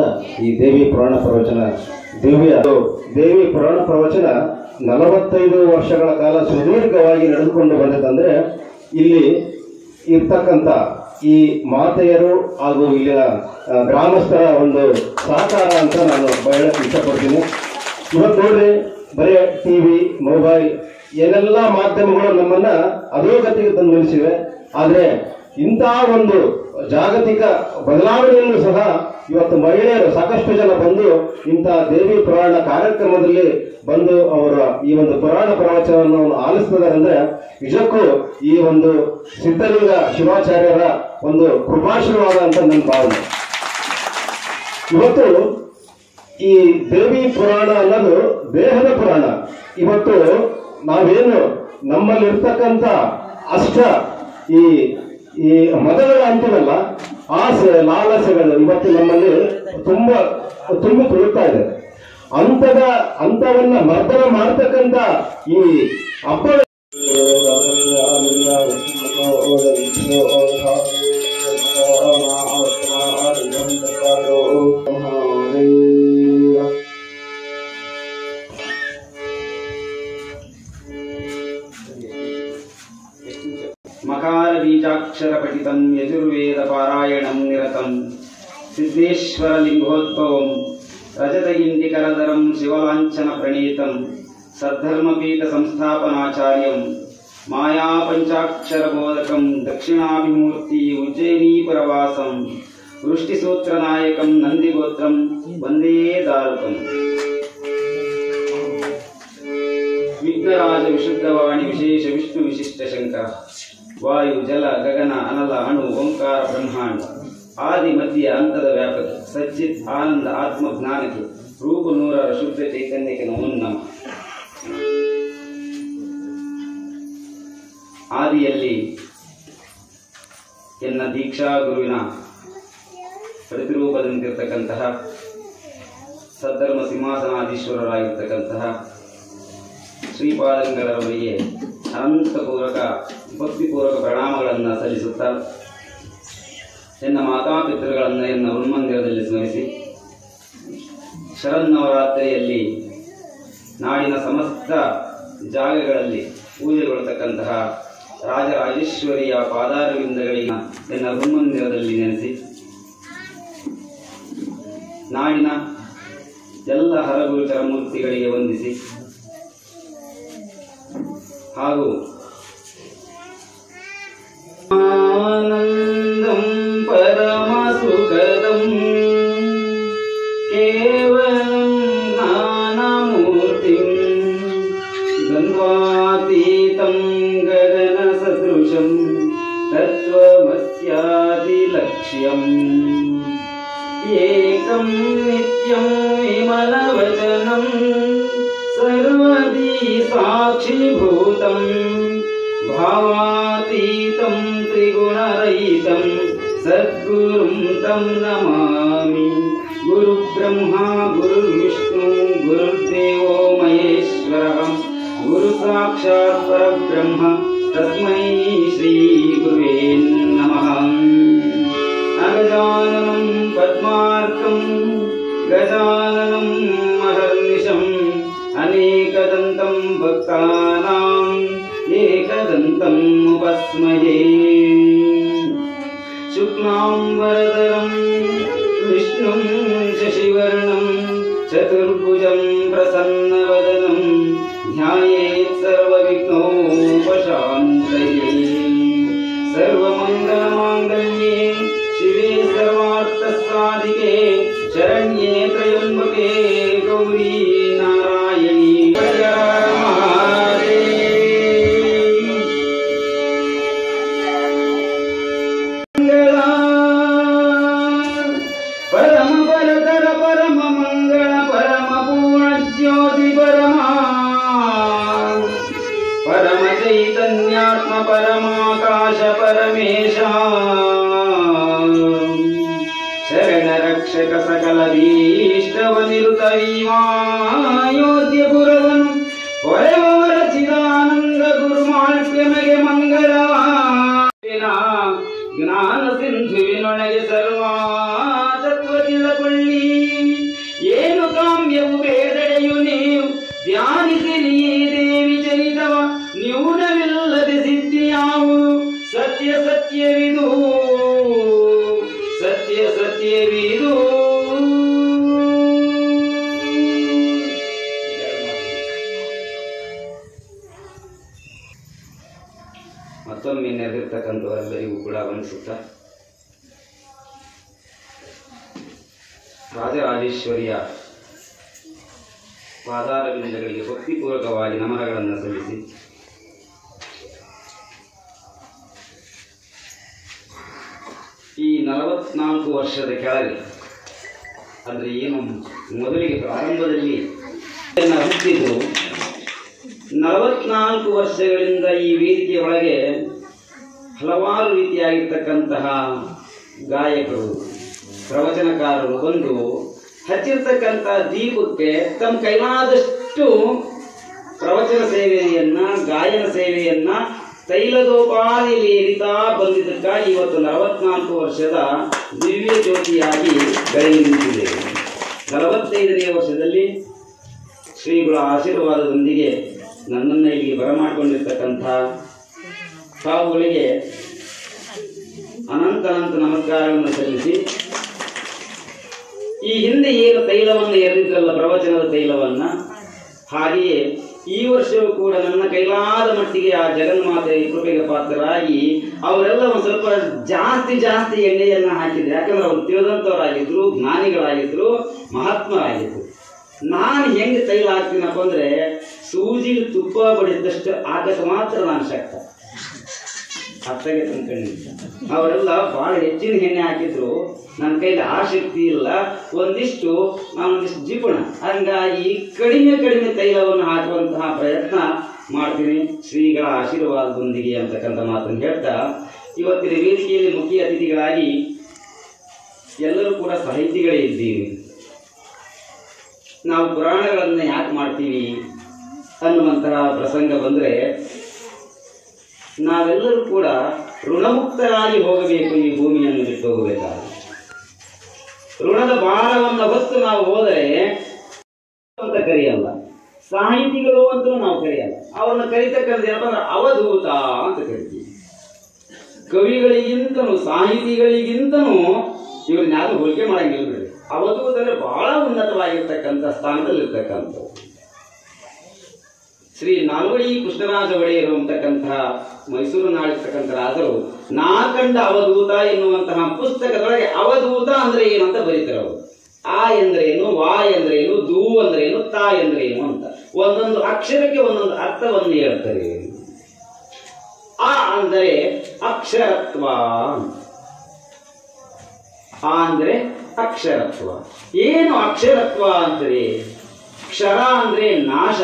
ಈ ದೇವಿ ಪುರಾಣ ಪ್ರವಚನ ದೇವಿ ಪುರಾಣ ಪ್ರವಚನ 45 ವರ್ಷಗಳ ಕಾಲ ಸುದೀರ್ಘವಾಗಿ ನಡೆದುಕೊಂಡು ಬಂದಿತ್ತಂದ್ರೆ ಇಲ್ಲಿ ಇರ್ತಕ್ಕಂಥ ಈ ಮಾತೆಯರು ಹಾಗೂ ಇಲ್ಲಿನ ಗ್ರಾಮಸ್ಥರ ಒಂದು ಸಹಕಾರ ಅಂತ ನಾನು ಹೇಳಕ್ ಇಷ್ಟಪಡ್ತೀನಿ. ಇವತ್ತು ನೋಡ್ರಿ, ಬರೀ ಟಿವಿ, ಮೊಬೈಲ್ ಏನೆಲ್ಲ ಮಾಧ್ಯಮಗಳು ನಮ್ಮನ್ನ ಅಧೋಗತಿಗೆ ತಂದು ನಿಲ್ಲಿಸಿವೆ. ಆದ್ರೆ ಇಂತಹ ಒಂದು ಜಾಗತಿಕ ಬದಲಾವಣೆಯನ್ನು ಸಹ ಇವತ್ತು ಮಹಿಳೆಯರು ಸಾಕಷ್ಟು ಜನ ಬಂದು ಇಂತಹ ದೇವಿ ಪುರಾಣ ಕಾರ್ಯಕ್ರಮದಲ್ಲಿ ಬಂದು ಅವರ ಈ ಒಂದು ಪುರಾಣ ಪ್ರವಚನವನ್ನು ಆಲಿಸ್ತಿದ್ದಾರೆ ಅಂದ್ರೆ ನಿಜಕ್ಕೂ ಈ ಒಂದು ಸಿದ್ಧಲಿಂಗ ಶಿವಾಚಾರ್ಯರ ಒಂದು ಕೃಪಾಶೀರ್ವಾದ ಅಂತ ನನ್ನ ಭಾವನೆ. ಇವತ್ತು ಈ ದೇವಿ ಪುರಾಣ ಅನ್ನೋದು ದೇಹದ ಪುರಾಣ. ಇವತ್ತು ನಾವೇನು ನಮ್ಮಲ್ಲಿರ್ತಕ್ಕಂಥ ಅಷ್ಟ ಈ ಮದಗಳ ಅಂತಿವಲ್ಲ, ಆಸೆ ಲಾಲಸೆಗಳು ಇವತ್ತು ನಮ್ಮಲ್ಲಿ ತುಂಬಿ ತುಳುಕ್ತಾ ಇದೆ. ಅಂತವನ್ನ ಮರ್ದನ ಮಾಡ್ತಕ್ಕಂಥ ಈ ಹಬ್ಬ ಮಕಾರ ಬೀಜಾಕ್ಷರ ಪಠಿತಂ ಯಜುರ್ವೇದ ಪಾರಾಯಣಂ ನಿರತಂ ಸಿದ್ದೇಶ್ವರ ಲಿಂಗೋದ್ಭವಂ ರಜತಗಿಂಡಿಕರದರಂ ಶಿವಲಾಂಛನ ಪ್ರಣೀತಂ ಸದ್ಧರ್ಮಪೀಠ ಸಂಸ್ಥಾಪನಾಚಾರ್ಯಂ ಮಾಯಾ ಪಂಚಾಕ್ಷರ ಬೋಧಕಂ ದಕ್ಷಿಣಾಭಿಮೂರ್ತಿ ಉಜ್ಜಯಿನೀಪುರವಾಸಂ ವೃಷ್ಟಿಸೂತ್ರ ನಾಯಕಂ ನಂದಿಗೋತ್ರಂ ವಂದೇ ದಾರುಕಂ ವಿಘ್ನರಾಜ ವಿಶುದ್ಧವಾಣಿ ವಿಶೇಷ ವಿಷ್ಣು ವಿಶಿಷ್ಟ ಶಂಕರ ವಾಯು ಜಲ ಗಗನ ಅನಲ ಅಣು ಓಂಕಾರ ಬ್ರಹ್ಮಾಂಡ ಆದಿ ಮಧ್ಯ ಅಂತದ ವ್ಯಾಪಕ ಸಚ್ಚಿತ್ ಆನಂದ ಆತ್ಮ ಜ್ಞಾನಕ್ಕೆ ರೂಪು ನೂರರ ಶುದ್ಧ ಚೈತನ್ಯಕ್ಕೆ ನಮೋ ನಮಃ. ಆದಿಯಲ್ಲಿ ಎನ್ನ ದೀಕ್ಷಾ ಗುರುವಿನ ಪ್ರತಿರೂಪದಂತಿರ್ತಕ್ಕಂತಹ ಸದ್ಧರ್ಮ ಸಿಂಹಾಸನಾಧೀಶ್ವರರಾಗಿರ್ತಕ್ಕಂತಹ ಶ್ರೀಪಾದಂಗಳವರಿಗೆ ಅನಂತಪೂರ್ವಕ ಭಕ್ತಿಪೂರ್ವಕ ಪ್ರಣಾಮಗಳನ್ನು ಸಲ್ಲಿಸುತ್ತಾ ಎನ್ನ ಮಾತಾಪಿತೃಗಳನ್ನು ಎನ್ನ ಹನುಮಂದಿರದಲ್ಲಿ ಸ್ಮರಿಸಿ ಶರನ್ನವರಾತ್ರಿಯಲ್ಲಿ ನಾಡಿನ ಸಮಸ್ತ ಜಾಗಗಳಲ್ಲಿ ಪೂಜೆಗೊಳ್ಳತಕ್ಕಂತಹ ರಾಜರಾಜೇಶ್ವರಿಯ ಪಾದಾರವಿಂದಗಳಿಗೆ ಎನ್ನ ಹನುಮಂದಿರದಲ್ಲಿ ನೆನೆಸಿ ನಾಡಿನ ಎಲ್ಲ ಹರಗುರುಚರ ಮೂರ್ತಿಗಳಿಗೆ ವಂದಿಸಿ ಹಾಗೂ ಆನಂದಂ ಪರಮ ಸುಖದಂ ಕೇವಲಂ ಜ್ಞಾನಮೂರ್ತಿಂ ದ್ವಂದ್ವಾತೀತಂ ಗಗನ ಸದೃಶಂ ತತ್ವಮಸ್ಯಾದಿ ಲಕ್ಷ್ಯಂ ಏಕಂ ನಿತ್ಯಂ ವಿಮಲವಚನಂ ಸರ್ವದಿ ಸಾಕ್ಷಿಭೂತಂ ಭಾವಾತೀತಂ ತ್ರಿಗುಣರಹಿತಂ ಸದ್ಗುರುಂ ತಂ ನಮಾಮಿ. ಗುರು ಬ್ರಹ್ಮ ಗುರುರ್ವಿಷ್ಣು ಗುರುರ್ದೇವೋ ಮಹೇಶ್ವರಃ ಗುರು ಸಾಕ್ಷಾತ್ ಪರಬ್ರಹ್ಮ ತಸ್ಮೈ ಶ್ರೀ ಗುರುವೇ ನಮಃ. ಅಗಜಾನನಂ ಪದ್ಮಾರ್ಕಂ ಗಜಾನನಂ ಮಹರ್ನಿಶಂ ಅನೇಕದಂತಂ ಭಕ್ತಾನಾಂ ಏಕದಂತಂ ಉಪಸ್ಮಹೇ. ಶುಕ್ಲಾಂ ವರದರಂ ವಿಷ್ಣುಂ ಶಶಿವರ್ಣಂ ಚತುರ್ಭುಜಂ ಪ್ರಸನ್ನವದನಂ ಧ್ಯಾಯೇತ್ ಸರ್ವವಿಘ್ನೋಪಶಾಂತಯೇ. ಸರ್ವಮಂಗಲಮಾಂಗಲ್ಯೇ ಶಿವೆ ಸರ್ವಾರ್ಥಸಾಧಿಕೆ ಶರಣ್ಯೇ ತ್ರಯಂಬಕೆ ಗೌರಿ ನಾರಾಯಣಿ ಪರಮ ಪರತರ ಪರಮ ಮಂಗಳ ಪರಮ ಪೂರ್ಣ ಜ್ಯೋತಿ ಪರಮ ಚೈತನ್ಯಾತ್ಮ ಪರಮಾಕಾಶ ಪರಮೇಶ ಶರಣ ರಕ್ಷಕ ಸಕಲ ಭೀಷ್ಟವ ನಿರುತ ಯೋಧ್ಯ ಪುರವನು ಹೊರೆವರ ಚಿದಾನಂದ ಗುರುಮಾಳ್ಯಮಗೆ ಮಂಗಳ ಜ್ಞಾನ ಸಿಂಧುವಿನೊಳಗೆ ಸರ್ವಾ ತತ್ವ ತಿಳಕೊಳ್ಳಿ. ಏನು ಕಾಮ್ಯವು ಬೇದಡೆಯು ನೀವು ಧ್ಯಾನಿಸಿರಿ ದೇವಿ ಚರಿತವ ನ್ಯೂನವಿಲ್ಲದೆ ಸಿದ್ಧಿಯಾವುದು ಸತ್ಯ ಸತ್ಯವಿದು ಸತ್ಯ ಸತ್ಯವಿದು. ಮತ್ತೊಮ್ಮೆ ನೆರೆದಿರ್ತಕ್ಕಂಥವರೆಲ್ಲರಿಗೂ ಕೂಡ ವಂದಿಸುತ್ತಾ ರಾಜರಾಜೇಶ್ವರಿಯ ಪಾದಾರವಿಂದಗಳಿಗೆ ಭಕ್ತಿಪೂರ್ವಕವಾಗಿ ನಮನಗಳನ್ನು ಸಲ್ಲಿಸಿ ಈ 44 ವರ್ಷದ ಕೆಳಗೆ ಅಂದರೆ ಏನು ಮೊದಲಿಗೆ ಪ್ರಾರಂಭದಲ್ಲಿ ಹುಟ್ಟಿದ್ರು 44 ವರ್ಷಗಳಿಂದ ಈ ವೇದಿಕೆಯ ಒಳಗೆ ಹಲವಾರು ರೀತಿಯಾಗಿರ್ತಕ್ಕಂತಹ ಗಾಯಕರು ಪ್ರವಚನಕಾರರು ಬಂದು ಹಚ್ಚಿರ್ತಕ್ಕಂಥ ದೀಪಕ್ಕೆ ತಮ್ಮ ಕೈಲಾದಷ್ಟು ಪ್ರವಚನ ಸೇವೆಯನ್ನ ಗಾಯನ ಸೇವೆಯನ್ನ ತೈಲದೋಪಾದಿಯಲ್ಲಿ ಏರಿತಾ ಬಂದಿದ್ದಕ್ಕಾಗಿ ಇವತ್ತು 44 ವರ್ಷದ ದಿವ್ಯ ಜ್ಯೋತಿಯಾಗಿ ಬೆಳಗಿ ನಿಂತಿದ್ದೇವೆ. 45ನೇ ವರ್ಷದಲ್ಲಿ ಶ್ರೀಗಳ ಆಶೀರ್ವಾದದೊಂದಿಗೆ ನನ್ನನ್ನು ಇಲ್ಲಿಗೆ ಬರಮಾಡಿಕೊಂಡಿರ್ತಕ್ಕಂಥ ತಾವುಗಳಿಗೆ ಅನಂತ ನಮಸ್ಕಾರವನ್ನು ಸಲ್ಲಿಸಿ, ಈ ಹಿಂದೆ ಏನು ತೈಲವನ್ನು ಎರೆದಿದ್ರಲ್ಲ ಪ್ರವಚನದ ತೈಲವನ್ನ, ಹಾಗೆಯೇ ಈ ವರ್ಷವೂ ಕೂಡ ನನ್ನ ಕೈಲಾದ ಮಟ್ಟಿಗೆ ಆ ಜಗನ್ಮಾತೆ ಕೃಪೆಗೆ ಪಾತ್ರರಾಗಿ ಅವರೆಲ್ಲ ಒಂದು ಸ್ವಲ್ಪ ಜಾಸ್ತಿ ಎಣ್ಣೆಯನ್ನ ಹಾಕಿದ್ರು. ಯಾಕಂದ್ರೆ ಅವ್ರು ತಿಳಿದಂಥವರಾಗಿದ್ರು, ಜ್ಞಾನಿಗಳಾಗಿದ್ರು, ಮಹಾತ್ಮರಾಗಿದ್ರು. ನಾನು ಹೆಂಗೆ ತೈಲ ಹಾಕ್ತೀನಪ್ಪ ಅಂದ್ರೆ ಸೂಜಿ ತುಪ್ಪ ಬಡಿದಷ್ಟು ಆಗಕ್ಕೆ ಮಾತ್ರ ನಾನು ಶಕ್ತ. ಅರ್ಥಗೆ ತಂದ್ಕೊಂಡಿದ್ದೆ. ಅವರೆಲ್ಲ ಬಹಳ ಹೆಚ್ಚಿನ ಎಣ್ಣೆ ಹಾಕಿದ್ರು, ನನ್ನ ಕೈಲಿ ಆ ಶಕ್ತಿ ಇಲ್ಲ, ಒಂದಿಷ್ಟು ಜಿಪುಣ, ಹಂಗಾಗಿ ಕಡಿಮೆ ತೈಲವನ್ನು ಹಾಕುವಂತಹ ಪ್ರಯತ್ನ ಮಾಡ್ತೀನಿ ಶ್ರೀಗಳ ಆಶೀರ್ವಾದದೊಂದಿಗೆ ಅಂತಕ್ಕಂಥ ಮಾತನ್ನು ಹೇಳ್ತಾ, ಇವತ್ತಿನ ವೇದಿಕೆಯಲ್ಲಿ ಮುಖ್ಯ ಅತಿಥಿಗಳಾಗಿ ಎಲ್ಲರೂ ಕೂಡ ಸಾಹಿತಿಗಳೇ ಇದ್ದೀವಿ. ನಾವು ಪುರಾಣಗಳನ್ನು ಯಾಕೆ ಮಾಡ್ತೀವಿ ಅನ್ನುವಂತಹ ಪ್ರಸಂಗ ಬಂದರೆ, ನಾವೆಲ್ಲರೂ ಕೂಡ ಋಣಮುಕ್ತರಾಗಿ ಹೋಗಬೇಕು. ಈ ಭೂಮಿಯನ್ನು ಬಿಟ್ಟು ಹೋಗಬೇಕಾದ್ರೆ ಋಣದ ಭಾರವನ್ನು ಹೊತ್ತು ನಾವು ಹೋದರೆ ಅಂತ ಕರೆಯಲ್ಲ, ಸಾಹಿತಿಗಳು ಅಂತಲೂ ನಾವು ಕರೆಯಲ್ಲ. ಅವರನ್ನು ಕರೀತಕ್ಕಂಥ ಏನಪ್ಪ ಅವಧೂತ ಅಂತ ಕರಿತೀವಿ. ಕವಿಗಳಿಗಿಂತನೂ ಸಾಹಿತಿಗಳಿಗಿಂತನೂ ಇವ್ರನ್ನ ಯಾರು ಹೋಲಿಕೆ ಮಾಡಂಗಿಲ್ಲ ಬಿಡ್ರಿ. ಅವಧೂತರು ಬಹಳ ಉನ್ನತವಾಗಿರ್ತಕ್ಕಂಥ ಸ್ಥಾನದಲ್ಲಿರ್ತಕ್ಕಂಥ ಶ್ರೀ ನಾಲ್ವಡಿ ಕೃಷ್ಣರಾಜ ಒಡೆಯರು ಅಂತಕ್ಕಂತಹ ಮೈಸೂರು ನಾಡಿರ್ತಕ್ಕಂಥ ರಾಜರು ನಾ ಕಂಡ ಅವಧೂತ ಎನ್ನುವಂತಹ ಪುಸ್ತಕದೊಳಗೆ ಅವಧೂತ ಅಂದ್ರೆ ಏನು ಅಂತ ಬರೀತಾರೆ ಅವರು. ಆ ಎಂದ್ರೇನು, ವಾ ಎಂದ್ರೇನು, ದೂ ಅಂದ್ರೇನು, ತಾ ಎಂದ್ರೇನು ಅಂತ ಒಂದೊಂದು ಅಕ್ಷರಕ್ಕೆ ಒಂದೊಂದು ಅರ್ಥವನ್ನು ಹೇಳ್ತಾರೆ. ಆ ಅಂದರೆ ಅಕ್ಷರತ್ವ, ಆ ಅಂದ್ರೆ ಅಕ್ಷರತ್ವ. ಏನು ಅಕ್ಷರತ್ವ ಅಂತಾರೆ? ಕ್ಷರ ಅಂದ್ರೆ ನಾಶ,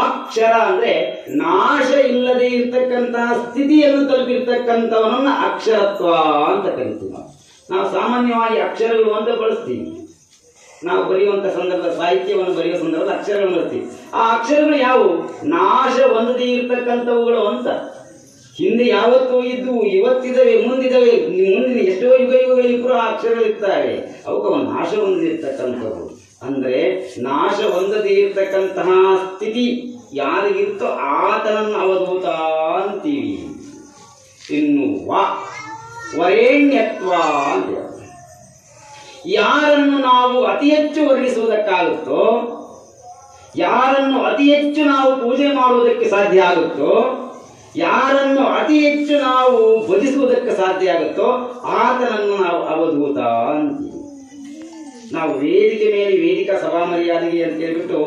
ಅಕ್ಷರ ಅಂದ್ರೆ ನಾಶ ಇಲ್ಲದೆ ಇರ್ತಕ್ಕಂತಹ ಸ್ಥಿತಿಯನ್ನು ತಲುಪಿರ್ತಕ್ಕಂಥವನನ್ನ ಅಕ್ಷರತ್ವ ಅಂತ ಕರಿತೀವಿ. ನಾವು ಸಾಮಾನ್ಯವಾಗಿ ಅಕ್ಷರಗಳು ಅಂತ ಬಳಸ್ತೀವಿ. ನಾವು ಬರೆಯುವಂತ ಸಂದರ್ಭ, ಸಾಹಿತ್ಯವನ್ನು ಬರೆಯುವ ಸಂದರ್ಭದಲ್ಲಿ ಅಕ್ಷರಗಳನ್ನು ಬಳಸ್ತೀವಿ. ಆ ಅಕ್ಷರಗಳು ಯಾವುವು? ನಾಶ ಹೊಂದದೇ ಇರ್ತಕ್ಕಂಥವುಗಳು ಅಂತ. ಹಿಂದೆ ಯಾವತ್ತೂ ಇದ್ದು, ಇವತ್ತಿದ್ದಾವೆ, ಮುಂದಿದ್ದಾವೆ, ಮುಂದಿನ ಎಷ್ಟೋ ಯುಗಗಳಿಗೂ ಆ ಅಕ್ಷರಗಳಿರ್ತಾರೆ. ಅವಕ್ಕೆ ನಾಶ ಹೊಂದಿರ್ತಕ್ಕಂಥವು ಅಂದ್ರೆ ನಾಶ ಹೊಂದದೇ ಇರ್ತಕ್ಕಂತಹ ಸ್ಥಿತಿ ಯಾರಿಗಿರ್ತೋ ಆತನನ್ನು ಅವಧೂತ ಅಂತೀವಿ. ಇನ್ನು ವರೇಣ್ಯತ್ವ ಅಂತ ಯಾರನ್ನು ನಾವು ಅತಿ ಹೆಚ್ಚು ವರ್ಣಿಸುವುದಕ್ಕಾಗುತ್ತೋ, ಯಾರನ್ನು ಅತಿ ಹೆಚ್ಚು ನಾವು ಪೂಜೆ ಮಾಡುವುದಕ್ಕೆ ಸಾಧ್ಯ ಆಗುತ್ತೋ, ಯಾರನ್ನು ಅತಿ ಹೆಚ್ಚು ನಾವು ಭಜಿಸುವುದಕ್ಕೆ ಸಾಧ್ಯ ಆಗುತ್ತೋ ಆತನನ್ನು ನಾವು ಅವಧೂತ ಅಂತೀವಿ. ನಾವು ವೇದಿಕೆ ಮೇಲೆ ವೇದಿಕಾ ಸಭಾ ಮರ್ಯಾದೆಗೆ ಅಂತ ಹೇಳ್ಬಿಟ್ಟು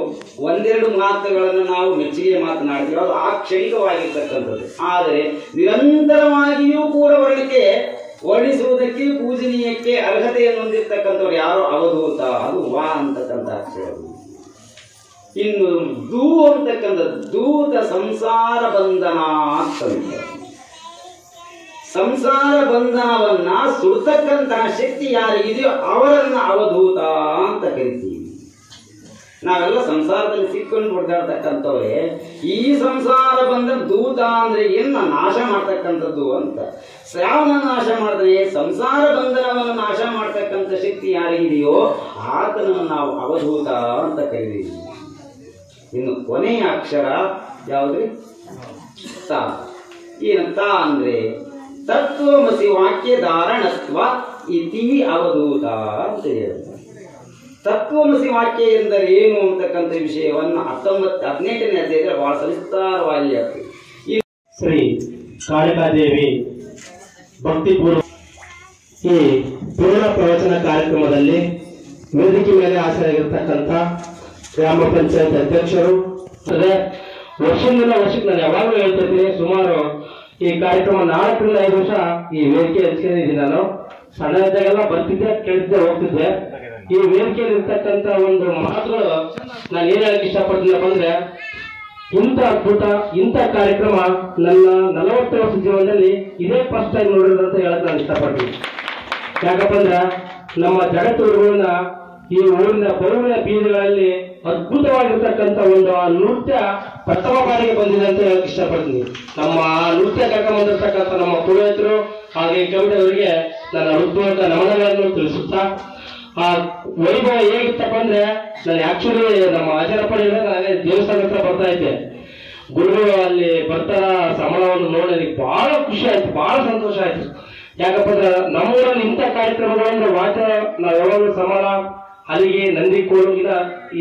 ಒಂದೆರಡು ಮಾತುಗಳನ್ನು ನಾವು ಮೆಚ್ಚುಗೆ ಮಾತನಾಡ್ತೀವಿ, ಅದು ಆ ಕ್ಷಣಿಕವಾಗಿರ್ತಕ್ಕಂಥದ್ದು. ಆದರೆ ನಿರಂತರವಾಗಿಯೂ ಕೂಡ ವರ್ಣಿಸುವುದಕ್ಕೆ ಪೂಜನೀಯಕ್ಕೆ ಅರ್ಹತೆಯನ್ನು ಹೊಂದಿರ್ತಕ್ಕಂಥವ್ರು ಯಾರೋ ಅವಧೂತ, ಅದು ವಾ ಅಂತಕ್ಕಂಥ ಅಕ್ಷರ. ಇನ್ನು ದೂ ಅಂತಕ್ಕಂಥ ದೂತ ಸಂಸಾರ ಬಂಧನ ಅಂತಂದ್ರೆ ಸಂಸಾರ ಬಂಧನವನ್ನ ಸುಡ್ತಕ್ಕಂತಹ ಶಕ್ತಿ ಯಾರಿಗಿದೆಯೋ ಅವರನ್ನ ಅವಧೂತ ಅಂತ ಕರಿತೀವಿ. ನಾವೆಲ್ಲ ಸಂಸಾರದಲ್ಲಿ ಸಿಕ್ಕೊಂಡು ಹೊಡೆದಾಡ್ತಕ್ಕಂಥವ್ರೆ. ಈ ಸಂಸಾರ ಬಂಧನ ದೂತ ಅಂದ್ರೆ ಏನ ನಾಶ ಮಾಡ್ತಕ್ಕಂಥದ್ದು ಅಂತ. ಶ್ರಾವಣ ನಾಶ ಮಾಡಿದ್ರೆ ಸಂಸಾರ ಬಂಧನವನ್ನು ನಾಶ ಮಾಡ್ತಕ್ಕಂಥ ಶಕ್ತಿ ಯಾರಿಗಿದೆಯೋ ಆತನನ್ನು ನಾವು ಅವಧೂತ ಅಂತ ಕರೀತೀವಿ. ಇನ್ನು ಕೊನೆಯ ಅಕ್ಷರ ಯಾವ್ದ್ರಿ? ತಾ. ಏನು ತಾ ಅಂದ್ರೆ ತತ್ವಮಸಿ ವಾಕ್ಯ ಧಾರಣತ್ವ ಇತಿ ಅವಧೂತ ಅಂತ ಹೇಳ್ತಾರೆ. ತತ್ವಮಸಿ ವಾಕ್ಯ ಎಂದರೆ ಏನು ಅಂತಕ್ಕಂಥ ವಿಷಯವನ್ನು 18ನೇ ಅಧ್ಯಾಯದಲ್ಲಿ ಬಹಳ ಸವಿಸ್ತಾರವಾಗಿ ಹೇಳ್ತೀವಿ. ಶ್ರೀ ಕಾಳಿಕಾದೇವಿ ಭಕ್ತಿಪೂರ್ವ ಈ ಪೂರ್ಣ ಪ್ರವಚನ ಕಾರ್ಯಕ್ರಮದಲ್ಲಿ ವೇದಿಕೆ ಮೇಲೆ ಆಸರಾಗಿರ್ತಕ್ಕಂಥ ಗ್ರಾಮ ಪಂಚಾಯತ್ ಅಧ್ಯಕ್ಷರು, ವರ್ಷದಿಂದ ವರ್ಷಕ್ಕೆ ನಾನು ಯಾವಾಗಲೂ ಹೇಳ್ತಿದ್ದೀನಿ, ಸುಮಾರು ಈ ಕಾರ್ಯಕ್ರಮ 4 ರಿಂದ 5 ವರ್ಷ ಈ ವೇದಿಕೆ ಹಚ್ಕೊಂಡಿದ್ದೀನಿ. ನಾನು ಸಣ್ಣದಾಗೆಲ್ಲ ಬರ್ತಿದ್ದೆ, ಕೇಳಿದ್ದೆ, ಹೋಗ್ತಿದ್ದೆ. ಈ ವೇದಿಕೆಯಲ್ಲಿ ಇರ್ತಕ್ಕಂಥ ಒಂದು ಮಾತುಗಳು ನಾನು ಏನ್ ಹೇಳಕ್ ಇಷ್ಟಪಡ್ತೀನಪ್ಪ ಅಂದ್ರೆ, ಇಂಥ ಅದ್ಭುತ ಇಂಥ ಕಾರ್ಯಕ್ರಮ ನನ್ನ 40 ವರ್ಷ ಜೀವನದಲ್ಲಿ ಇದೇ ಫಸ್ಟ್ ಟೈಮ್ ನೋಡಿರೋದಂತ ಹೇಳಕ್ ನಾನು ಇಷ್ಟಪಡ್ತೀನಿ. ಯಾಕಪ್ಪ ಅಂದ್ರೆ ನಮ್ಮ ಜಗತ್ತುಗಳನ್ನ ಈ ಊರಿನ ಬರುವಿನ ಬೀದಿಗಳಲ್ಲಿ ಅದ್ಭುತವಾಗಿರ್ತಕ್ಕಂಥ ಒಂದು ನೃತ್ಯ ಪ್ರಥಮ ಬಾರಿಗೆ ಬಂದಿದೆ ಅಂತ ಹೇಳಕ್ ಇಷ್ಟಪಡ್ತೀನಿ. ನಮ್ಮ ನೃತ್ಯ ಕರ್ಕೊಂಡ್ಬಂದಿರ್ತಕ್ಕಂಥ ನಮ್ಮ ಪುರೋಹಿತರು ಹಾಗೆ ಕವಿತೆಯವರಿಗೆ ನನ್ನ ಹೃತ್ಪೂರ್ವಕ ನಮನಗಳನ್ನು ತಿಳಿಸುತ್ತಾ, ಆ ವೈಭವ ಹೇಗಿತ್ತಪ್ಪ ಅಂದ್ರೆ, ನಾನು ಆಕ್ಚುಲಿ ನಮ್ಮ ಆಚಾರಪ್ಪನಿಂದ ನಾನೇ ದೇವಸ್ಥಾನ ಹತ್ರ ಬರ್ತಾ ಇದ್ದೆ. ಗುರುಗಳು ಅಲ್ಲಿ ಬರ್ತಾರ ಸಮಾಳವನ್ನು ನೋಡಿ ಬಹಳ ಖುಷಿ ಆಯ್ತು, ಬಹಳ ಸಂತೋಷ ಆಯ್ತು. ಯಾಕಪ್ಪ ಅಂದ್ರೆ ನಮ್ಮೂರಲ್ಲಿ ಇಂಥ ಕಾರ್ಯಕ್ರಮಗಳಂದ್ರೆ ವಾದ್ಯ ನಾವು ಯಾವಾಗಲೂ ಸಮಾಳ, ಅಲ್ಲಿಗೆ ನಂದಿಕೋಲು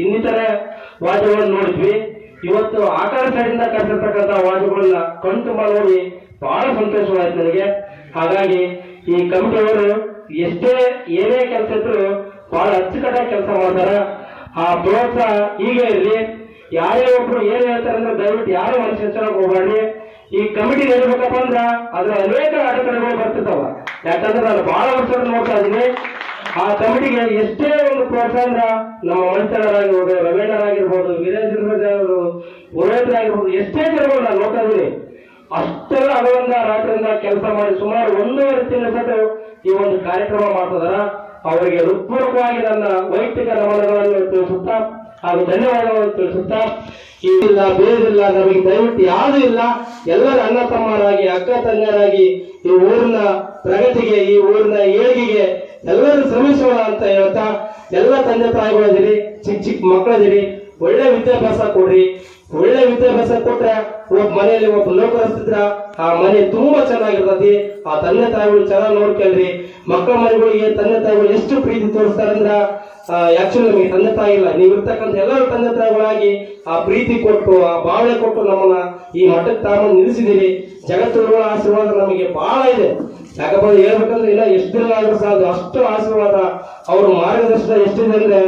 ಇನ್ನಿತರ ವಾದ್ಯಗಳನ್ನು ನೋಡಿದ್ವಿ. ಇವತ್ತು ಆಕಾರ ಸೈಡಿಂದ ಕರೆಸಿರ್ತಕ್ಕಂಥ ವಾದ್ಯಗಳನ್ನ ಕಣ್ತುಂಬ ನೋಡಿ ಬಹಳ ಸಂತೋಷವಾಯ್ತು ನನಗೆ. ಹಾಗಾಗಿ ಈ ಕಮಿಟಿಯವರು ಎಷ್ಟೇ ಏನೇ ಕೆಲಸ ಇದ್ರು ಬಹಳ ಅಚ್ಚುಕಟ್ಟಾಗಿ ಕೆಲಸ ಮಾಡ್ತಾರ. ಆ ಪ್ರೋತ್ಸಾಹ ಹೀಗೆ ಇರಲಿ. ಯಾರೇ ಒಬ್ರು ಏನ್ ಹೇಳ್ತಾರೆ ಅಂದ್ರೆ ದಯವಿಟ್ಟು ಯಾರು ಮನಸ್ಸು ಹೆಚ್ಚಳಕ್ಕೆ ಹೋಗ್ಬೇಡಿ. ಈ ಕಮಿಟಿ ಹೇಳ್ಬೇಕಪ್ಪ ಅಂದ್ರ ಅದ್ರ ಅನೇಕ ಅಡೆತಡೆಗಳು ಬರ್ತಿರ್ತಾವ. ಯಾಕಂದ್ರೆ ನಾನು ಬಹಳ ವರ್ಷ ನೋಡ್ತಾ ಇದ್ದೀನಿ. ಆ ಕಮಿಟಿಗೆ ಎಷ್ಟೇ ಒಂದು ಪ್ರೋತ್ಸಾಹ ಅಂದ್ರ ನಮ್ಮ ಮಂಚಳರಾಗಿರ್ಬೋದು, ರಮೇಣರಾಗಿರ್ಬೋದು, ವೀರೇಂದ್ರ ಪುರೋಹಿತರಾಗಿರ್ಬೋದು, ಎಷ್ಟೇ ಜನಗಳು ನಾನು ನೋಡ್ತಾ ಇದ್ದೀನಿ. ಅಷ್ಟೆಲ್ಲ ಹಗಲಿಂದ ರಾತ್ರಿಯಿಂದ ಕೆಲಸ ಮಾಡಿ ಸುಮಾರು 1.5 ತಿಂಗಳ ಸತ ಈ ಒಂದು ಕಾರ್ಯಕ್ರಮ ಮಾಡ್ತಿದಾರ. ಅವರಿಗೆ ಹೃತ್ಪೂರ್ವಕವಾಗಿ ನನ್ನ ವೈಯಕ್ತಿಕ ನಮನಗಳನ್ನು ತಿಳಿಸುತ್ತಾ ಹಾಗೂ ಧನ್ಯವಾದಗಳನ್ನು ತಿಳಿಸುತ್ತಾ, ಇಲ್ಲ ಬೇರೆದಿಲ್ಲ, ನಮಗೆ ದಯವಿಟ್ಟು ಯಾವುದೂ ಇಲ್ಲ, ಎಲ್ಲರ ಅಣ್ಣ ತಮ್ಮರಾಗಿ ಅಕ್ಕ ತಂಗರಾಗಿ ಈ ಊರಿನ ಪ್ರಗತಿಗೆ, ಈ ಊರಿನ ಏಳಿಗೆಗೆ ಎಲ್ಲರೂ ಶ್ರಮಿಸೋಣ ಅಂತ ಹೇಳ್ತಾ, ಎಲ್ಲ ತಂದೆ ತಾಯಿಗಳಿದಿರಿ, ಚಿಕ್ಕ ಚಿಕ್ಕ ಮಕ್ಕಳಿದಿರಿ, ಒಳ್ಳೆ ವಿದ್ಯಾಭ್ಯಾಸ ಕೊಡ್ರಿ. ಒಳ್ಳೆ ವಿದ್ಯಾಭ್ಯಾಸ ಕೊಟ್ರೆ ಒಬ್ಬ ಮನೆಯಲ್ಲಿ ಒಬ್ಬ ನೌಕರಸ್ತಿದ್ರ ಆ ಮನೆ ತುಂಬಾ ಚೆನ್ನಾಗಿರ್ತತಿ. ಆ ತಂದೆ ತಾಯಿಗಳು ಚೆನ್ನಾಗಿ ನೋಡ್ಕೊಳ್ರಿ. ಮಕ್ಕಳ ಮನೆಗಳಿಗೆ ತಂದೆ ತಾಯಿಗಳು ಎಷ್ಟು ಪ್ರೀತಿ ತೋರಿಸ್ತಾರಂದ್ರ ಆಕ್ಚುಲಿ ನಮಗೆ ತಂದೆ ತಾಯಿ ಇಲ್ಲ, ನೀವು ಇರ್ತಕ್ಕಂಥ ಎಲ್ಲರೂ ತಂದೆ ತಾಯಿಗಳಾಗಿ ಆ ಪ್ರೀತಿ ಕೊಟ್ಟು ಆ ಭಾವನೆ ಕೊಟ್ಟು ನಮ್ಮನ್ನ ಈ ಮಠಕ್ಕೆ ತಾಮನ್ನು ನಿಲ್ಲಿಸಿದಿರಿ. ಜಗತ್ತುಗಳ ಆಶೀರ್ವಾದ ನಮಗೆ ಬಹಳ ಇದೆ. ಯಾಕಪ್ಪ ಹೇಳ್ಬೇಕಂದ್ರೆ ಇಲ್ಲ ಎಷ್ಟು ದಿನ ಆದ್ರೂ ಸಾಲದು, ಅಷ್ಟು ಆಶೀರ್ವಾದ. ಅವ್ರ ಮಾರ್ಗದರ್ಶನ ಎಷ್ಟಿದೆ ಅಂದ್ರೆ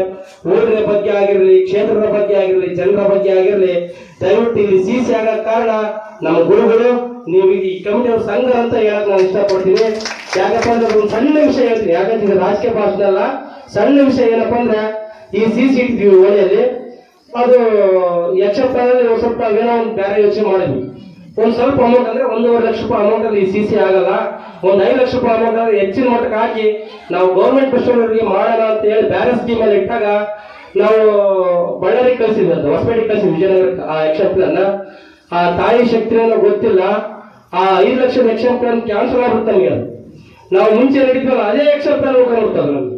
ಊರಿನ ಬಗ್ಗೆ ಆಗಿರ್ಲಿ, ಕ್ಷೇತ್ರದ ಬಗ್ಗೆ ಆಗಿರ್ಲಿ, ಜನರ ಬಗ್ಗೆ ಆಗಿರ್ಲಿ, ದಯವಿಟ್ಟು ಇಲ್ಲಿ ಸಿಸಿ ಆಗೋ ಕಾರಣ ನಮ್ಮ ಗುರುಗಳು. ನೀವು ಈ ಕಮಿಟಿ ಅವ್ರ ಸಂಘ ಅಂತ ಹೇಳಕ್ ನಾನು ಇಷ್ಟಪಡ್ತೀನಿ. ಯಾಕಪ್ಪ ಅಂದ್ರೆ ಒಂದು ಸಣ್ಣ ವಿಷಯ ಹೇಳ್ತೀನಿ, ಯಾಕಂದ್ರೆ ಇದು ರಾಜಕೀಯ ಭಾಷಣ ಅಲ್ಲ. ಸಣ್ಣ ವಿಷಯ ಏನಪ್ಪಾ ಅಂದ್ರೆ ಈ ಸಿಸಿ ಇಟ್ಟಿದ್ವಿ ಓಣಿಯಲ್ಲಿ, ಅದು ಯಕ್ಷಪ್ರಾಣಲ್ಲಿ ಒಂದ್ ಸ್ವಲ್ಪ ಏನೋ ಒಂದು ಬೇರೆ ಯೋಚನೆ ಮಾಡಿದ್ವಿ. ಒಂದ್ ಸ್ವಲ್ಪ ಅಮೌಂಟ್ ಅಂದ್ರೆ 1.5 ಲಕ್ಷ ರೂಪಾಯಿ ಅಮೌಂಟ್ ಅಲ್ಲಿ ಈ ಸಿಸಿ ಆಗಲ್ಲ. ಒಂದ್ 5 ಲಕ್ಷ ರೂಪಾಯಿ ಅಮೌಂಟ್ ಅಂದ್ರೆ ಹೆಚ್ಚಿನ ಮಟ್ಟಕ್ಕೆ ಹಾಕಿ ನಾವು ಗೌರ್ಮೆಂಟ್ ಬಸ್ಸವರಿಗೆ ಮಾಡೋಣ ಅಂತ ಹೇಳಿ ಬೇರೆ ಸ್ಕೀಮ್ ಅಲ್ಲಿ ಇಟ್ಟಾಗ ನಾವು ಬಳ್ಳಾರಿಗೆ ಕಳಿಸಿದ್ವಿ, ಅಂತ ಹೊಸಪೇಟೆಗೆ ಕಳಿಸಿದ್ವಿ, ವಿಜಯನಗರ. ಆ ಯಕ್ಷಪ್ರಾಣ ಆ ತಾಯಿ ಶಕ್ತಿನ ಗೊತ್ತಿಲ್ಲ. ಆ 5 ಲಕ್ಷದ ಯಕ್ಷಪ್ರಾಣ ಕ್ಯಾನ್ಸಲ್ ಆಗ್ಬಿಡುತ್ತೆ ನಮಗೆ. ಅದು ನಾವು ಮುಂಚೆ ನಡೀತೀವಲ್ಲ ಅದೇ ಯಕ್ಷಪ್ರಾಣ ಉಳ್ಕೊಂಡ್ಬಿಡ್ತದೆ ನಮ್ಗೆ.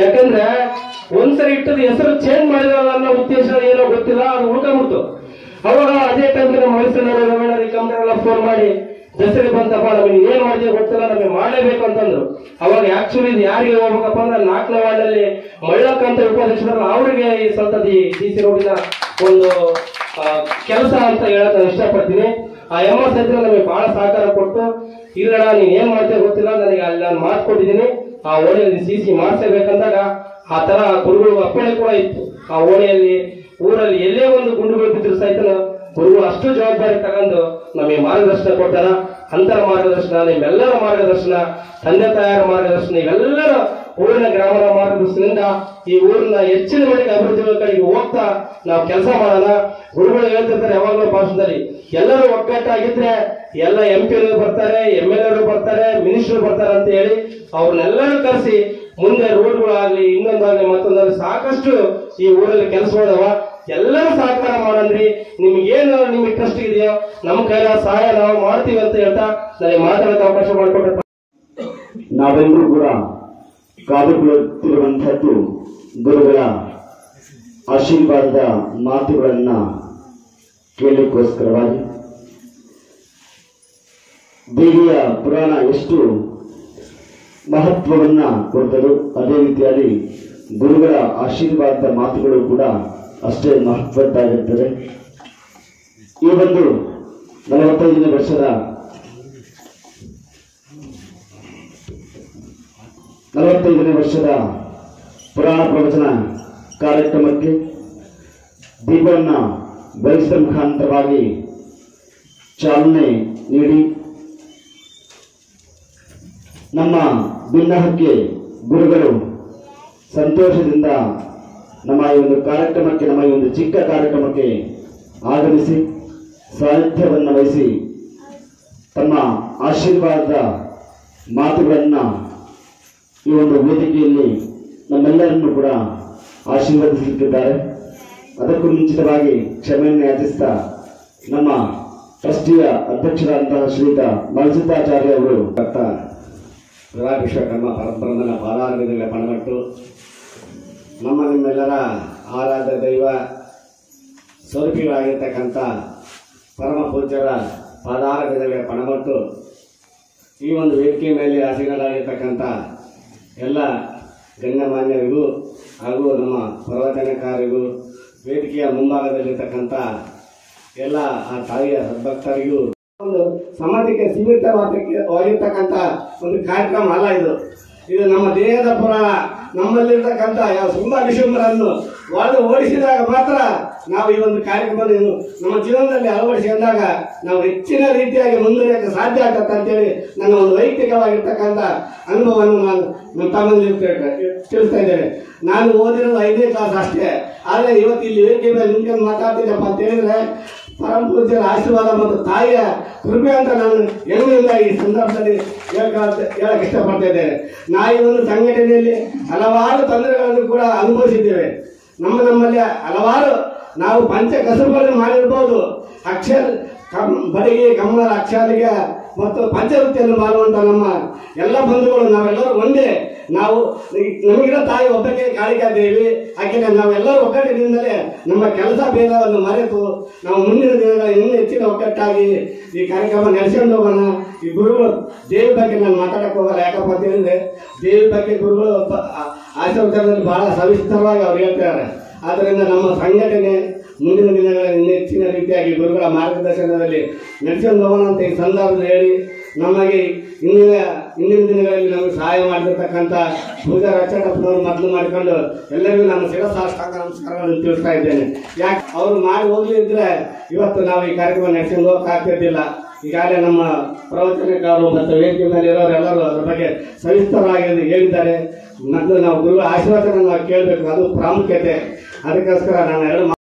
ಯಾಕಂದ್ರೆ ಒಂದ್ಸರಿ ಇಟ್ಟದ ಹೆಸರು ಚೇಂಜ್ ಮಾಡಿದ್ರಲ್ಲ ಅನ್ನೋ ಉದ್ದೇಶ ಏನೋ ಗೊತ್ತಿಲ್ಲ, ಅದು ಉಳ್ಕೊಂಡ್ಬಿಡ್ತು. ಅವಾಗ ಅದೇ ಟೈಮ್ಗೆ ನಮ್ಮ ಮೈಸೂರಿನವರು ರವೀಣರು ಕಂಪ್ನಿಯರೆಲ್ಲ ಫೋನ್ ಮಾಡಿ ದಸರಿ ಬಂತಪ್ಪ, ನಮಗೆ ಏನ್ ಮಾಡಿದೆ ಗೊತ್ತಿಲ್ಲ, ನಮಗೆ ಮಾಡಲೇಬೇಕು ಅಂತಂದ್ರು. ಅವಾಗ ಆಕ್ಚುಲಿ ಇದು ಯಾರಿಗೆ ಹೋಗ್ಬೇಕಪ್ಪ ಅಂದ್ರೆ 4ನೇ ವಾರ್ಡಲ್ಲಿ ಮಳ್ಳಕ್ಕ ಅಂತ ಉಪಾಧ್ಯಕ್ಷರಲ್ಲ, ಅವರಿಗೆ ಈ ಸಂತತಿ ಸಿಸಿ ರೋಡಿನ ಒಂದು ಕೆಲಸ ಅಂತ ಹೇಳಕ್ ನಾನು ಇಷ್ಟಪಡ್ತೀನಿ. ಆ MS ಹತ್ರ ನಮಗೆ ಬಹಳ ಸಹಕಾರ ಕೊಟ್ಟು, ಇಲ್ಲಣ್ಣ ನೀನ್ ಏನ್ ಮಾಡ್ತೇವೆ ಗೊತ್ತಿಲ್ಲ, ನನಗೆ ಅಲ್ಲಿ ನಾನು ಮಾತು ಕೊಟ್ಟಿದ್ದೀನಿ, ಆ ಓಣಿಯಲ್ಲಿ ಸಿಸಿ ಮಾಡಿಸಬೇಕಂದಾಗ ಆ ತರ ಗುರುಗಳು ಅಪ್ಪಣೆ ಕೂಡ ಇತ್ತು. ಆ ಓಣಿಯಲ್ಲಿ ಊರಲ್ಲಿ ಎಲ್ಲೇ ಒಂದು ಗುಂಡುಗಳು ಬಿದ್ದರೂ ಸಹಿತ ಗುರುಗಳು ಅಷ್ಟು ಜವಾಬ್ದಾರಿ ತಗೊಂಡು ನಮಗೆ ಮಾರ್ಗದರ್ಶನ ಕೊಟ್ಟಾರ. ಅಂತರ ಮಾರ್ಗದರ್ಶನ, ನಿಮ್ಮೆಲ್ಲರ ಮಾರ್ಗದರ್ಶನ, ತಂದೆ ತಾಯಿಯರ ಮಾರ್ಗದರ್ಶನ, ಇವೆಲ್ಲರ ಊರಿನ ಗ್ರಾಮದ ಮಾರ್ಗದರ್ಶನದಿಂದ ಈ ಊರಿನ ಹೆಚ್ಚಿನ ಮಟ್ಟಿಗೆ ಅಭಿವೃದ್ಧಿ ಕಡೆಗೆ ಹೋಗ್ತಾ ನಾವು ಕೆಲಸ ಮಾಡೋಣ. ಗುರುಗಳು ಹೇಳ್ತಿರ್ತಾರೆ ಯಾವಾಗಲೂ ಭಾಷಣದಲ್ಲಿ, ಎಲ್ಲರೂ ಒಗ್ಗಟ್ಟಾಗಿದ್ರೆ ಎಲ್ಲ MP ಬರ್ತಾರೆ, MLA ಬರ್ತಾರೆ, ಮಿನಿಸ್ಟರ್ ಬರ್ತಾರೆ ಅಂತ ಹೇಳಿ ಅವ್ರನ್ನೆಲ್ಲರೂ ಕರೆಸಿ ಮುಂದೆ ರೋಡ್ಗಳಾಗ್ಲಿ, ಇನ್ನೊಂದಾಗ್ಲಿ, ಮತ್ತೊಂದಾಗ್ಲಿ ಸಾಕಷ್ಟು ಈ ಊರಲ್ಲಿ ಕೆಲಸಗಳವ. ಎಲ್ಲರೂ ಸಹಕಾರ ಮಾಡಂದ್ರಿ. ನಿಮ್ಗೇನು ನಿಮ್ಗೆ ಇಂಟ್ರೆಸ್ಟ್ ಇದೆಯೋ ನಮ್ಮ ಕೈಲ ಸಹಾಯ ನಾವು ಮಾಡ್ತೀವಿ ಅಂತ ಹೇಳ್ತಾ ನನಗೆ ಮಾತಾಡೋಕೆ ಅವಕಾಶ ಮಾಡಿಕೊಟ್ರೆ ನಾವೆಲ್ಲರೂ ಕೂಡ ಕಾದುಕೊಳ್ಳುತ್ತಿರುವಂತಹದ್ದು ಗುರುಗಳ ಆಶೀರ್ವಾದದ ಮಾತುಗಳನ್ನ ಕೇಳಲಿಕ್ಕೋಸ್ಕರವಾಗಿ. ದೇವಿಯ ಪುರಾಣ ಎಷ್ಟು ಮಹತ್ವವನ್ನ ಕೊಡ್ತದೋ ಅದೇ ರೀತಿಯಾಗಿ ಗುರುಗಳ ಆಶೀರ್ವಾದದ ಮಾತುಗಳು ಕೂಡ ಅಷ್ಟೇ ಮಹತ್ವದ್ದಾಗಿರ್ತದೆ. ಈ ಒಂದು 45ನೇ ವರ್ಷದ 45ನೇ ವರ್ಷದ ಪುರಾಣ ಪ್ರವಚನ ಕಾರ್ಯಕ್ರಮಕ್ಕೆ ದೀಪವನ್ನು ಬೆಳಗಿಸಿದ ಮುಖಾಂತರವಾಗಿ ಚಾಲನೆ ನೀಡಿ ನಮ್ಮ ಭಿನ್ನಹಕ್ಕೆ ಗುರುಗಳು ಸಂತೋಷದಿಂದ ನಮ್ಮ ಈ ಒಂದು ಕಾರ್ಯಕ್ರಮಕ್ಕೆ, ನಮ್ಮ ಈ ಒಂದು ಚಿಕ್ಕ ಕಾರ್ಯಕ್ರಮಕ್ಕೆ ಆಗಮಿಸಿ ಸಾಹಿತ್ಯವನ್ನು ವಹಿಸಿ ತಮ್ಮ ಆಶೀರ್ವಾದದ ಮಾತುಗಳನ್ನು ಈ ಒಂದು ವೇದಿಕೆಯಲ್ಲಿ ನಮ್ಮೆಲ್ಲರನ್ನು ಕೂಡ ಆಶೀರ್ವದಿಸುತ್ತಿದ್ದಾರೆ. ಅದಕ್ಕೂ ಮುಂಚಿತವಾಗಿ ಕ್ಷಮೆಯನ್ನು ಯಾಚಿಸ್ತಾ ನಮ್ಮ ಟ್ರಸ್ಟಿಯ ಅಧ್ಯಕ್ಷರಾದಂತಹ ಶ್ರೀಯುತ ಮಲ್ಸಿದ್ದಾಚಾರ್ಯ ಅವರು ವಿಶ್ವಕರ್ಮ ಪರಬ್ರಹ್ಮನ ಪಾದಾರವಿಂದಗಳ ಪಣಮಟ್ಟು ನಮ್ಮ ನಿಮ್ಮೆಲ್ಲರ ಆರಾಧ್ಯ ದೈವ ಸ್ವರೂಪಿಗಳಾಗಿರ್ತಕ್ಕಂಥ ಪರಮ ಪೂಜ್ಯರ ಪಾದಾರವಿಂದಗಳ ಪಣಮಟ್ಟು ಈ ಒಂದು ವೇದಿಕೆ ಮೇಲೆ ಆಸೀನರಾಗಿರ್ತಕ್ಕಂಥ ಎಲ್ಲ ಗಣ್ಯಮಾನ್ಯರಿಗೂ ಹಾಗೂ ನಮ್ಮ ಪ್ರವಚನಕಾರರಿಗೂ ವೇದಿಕೆಯ ಮುಂಭಾಗದಲ್ಲಿರ್ತಕ್ಕಂಥ ಎಲ್ಲ ಆ ತಾಯಿಯ ಸದ್ಭಕ್ತರಿಗೂ ಒಂದು ಸಮಾಜಕ್ಕೆ ಸೀಮಿತವಾಗಿರ್ತಕ್ಕಂಥ ಒಂದು ಕಾರ್ಯಕ್ರಮ ಅಲ್ಲ ಇದು. ಇದು ನಮ್ಮ ದೇಹದ ಪುರಾಣ. ನಮ್ಮಲ್ಲಿರ್ತಕ್ಕಂಥ ಯಾವ ಶುಂಭ ನಿಶುಂಭರನ್ನು ಓಡಿಸಿದಾಗ ಮಾತ್ರ ನಾವು ಈ ಒಂದು ಕಾರ್ಯಕ್ರಮವನ್ನು ನಮ್ಮ ಜೀವನದಲ್ಲಿ ಅಳವಡಿಸಿಕೊಂಡಾಗ ನಾವು ಹೆಚ್ಚಿನ ರೀತಿಯಾಗಿ ಮುಂದುವರಿಯಕ್ಕೆ ಸಾಧ್ಯ ಆಗತ್ತೆ ಅಂತೇಳಿ ನನ್ನ ಒಂದು ವೈಯಕ್ತಿಕವಾಗಿರ್ತಕ್ಕಂಥ ಅನುಭವವನ್ನು ನಾನು ನಮ್ಮ ತಮ್ಮಲ್ಲಿ ತಿಳಿಸ್ತಾ ಇದ್ದೇನೆ. ನಾನು ಓದಿರೋದು 5ನೇ ಕ್ಲಾಸ್ ಅಷ್ಟೇ. ಆದರೆ ಇವತ್ತು ಇಲ್ಲಿ ವೇದಿಕೆ ಮೇಲೆ ನಿಂತ್ಕೊಂಡು ಮಾತಾಡ್ತಿದ್ದಪ್ಪ ಅಂತ ಹೇಳಿದ್ರೆ ಪರಮ ಪೂಜ್ಯರ ಆಶೀರ್ವಾದ ಮತ್ತು ತಾಯಿಯ ಕೃಪೆ ಅಂತ ನಾನು ಹೆಮ್ಮೆಯಿಂದ ಈ ಸಂದರ್ಭದಲ್ಲಿ ಹೇಳಕ್ಕೆ ಇಷ್ಟಪಡ್ತಾ ಇದ್ದೇನೆ. ನಾವು ಈ ಒಂದು ಸಂಘಟನೆಯಲ್ಲಿ ಹಲವಾರು ತೊಂದರೆಗಳನ್ನು ಕೂಡ ಅನುಭವಿಸಿದ್ದೇವೆ. ನಮ್ಮಲ್ಲಿ ಹಲವಾರು ನಾವು ಪಂಚ ಕಸುಬುಗಳನ್ನು ಮಾಡಿರ್ಬೋದು. ಬಡಿಗೆ, ಕಮ್ಮರ, ಅಕ್ಷಾಲಿಗೆ ಮತ್ತು ಪಂಚವೃತ್ತಿಯನ್ನು ಮಾಡುವಂತ ನಮ್ಮ ಎಲ್ಲ ಬಂಧುಗಳು ನಾವೆಲ್ಲರೂ ಒಂದೇ ನಾವು ನಮಗಿರೋ ತಾಯಿ ಒಬ್ಬಕ್ಕೆ ಕಾಳಿಕಾ ದೇವಿ, ಆಕೆಗೆ ನಾವೆಲ್ಲರೂ ಒಗ್ಗಟ್ಟಿನಿಂದಲೇ ನಮ್ಮ ಕೆಲಸ ಭೇದವನ್ನು ಮರೆತು ನಾವು ಮುಂದಿನ ದಿನಗಳಲ್ಲಿ ಇನ್ನೂ ಹೆಚ್ಚಿನ ಒಗ್ಗಟ್ಟಾಗಿ ಈ ಕಾರ್ಯಕ್ರಮ ನಡೆಸ್ಕೊಂಡು ಹೋಗೋಣ. ಈ ಗುರುಗಳು ದೇವಿ ಬಗ್ಗೆ ನಾನು ಮಾತಾಡಕ್ಕೆ ಹೋಗಲ್ಲ, ಯಾಕಪ್ಪ ಅಂತ ಹೇಳಿದ್ರೆ ದೇವಿ ಬಗ್ಗೆ ಗುರುಗಳು ಆಶೀರ್ವಾದದಲ್ಲಿ ಬಹಳ ಸವಿಸ್ತರವಾಗಿ ಅವ್ರು ಹೇಳ್ತಾರೆ. ಆದ್ದರಿಂದ ನಮ್ಮ ಸಂಘಟನೆ ಮುಂದಿನ ದಿನಗಳಲ್ಲಿ ಇನ್ನೂ ಹೆಚ್ಚಿನ ರೀತಿಯಾಗಿ ಗುರುಗಳ ಮಾರ್ಗದರ್ಶನದಲ್ಲಿ ನಡೆಸ್ಕೊಂಡು ಹೋಗೋಣ ಅಂತ ಈ ಸಂದರ್ಭದಲ್ಲಿ ಹೇಳಿ, ನಮಗೆ ಇಂದಿನ ದಿನಗಳಲ್ಲಿ ನಮಗೆ ಸಹಾಯ ಮಾಡಿರ್ತಕ್ಕಂಥ ಪೂಜಾ ರಚನಪ್ಪನವರು ಮೊದಲು ಮಾಡಿಕೊಂಡು ಎಲ್ಲರಿಗೂ ನಮ್ಮ ಶಿರಸಾಷ್ಟಾಂಗ ನಮಸ್ಕಾರಗಳನ್ನು ತಿಳಿಸ್ತಾ ಇದ್ದೇನೆ. ಯಾಕೆ ಅವರು ಮಾಡಿ ಹೋಗ್ಲಿದ್ರೆ ಇವತ್ತು ನಾವು ಈ ಕಾರ್ಯಕ್ರಮ ನಡೆಸ್ಕೊಂಡು ಹೋಗಕ್ಕಾಗ್ತಿರ್ಲಿಲ್ಲ. ಈಗಾಗಲೇ ನಮ್ಮ ಪ್ರವಚನಕಾರರು ಮತ್ತು ವೇದಿಕೆ ಮೇಲೆ ಇರೋರೆಲ್ಲರೂ ಅದ್ರ ಬಗ್ಗೆ ಸವಿಸ್ತರವಾಗಿ ಹೇಳಿದ್ದಾರೆ. ಮೊದಲು ನಾವು ಗುರುಗಳ ಆಶೀರ್ವಾದ ನಾವು ಕೇಳಬೇಕು, ಅದು ಪ್ರಾಮುಖ್ಯತೆ. ಅದಕ್ಕೋಸ್ಕರ ನಾನು ಎರಡು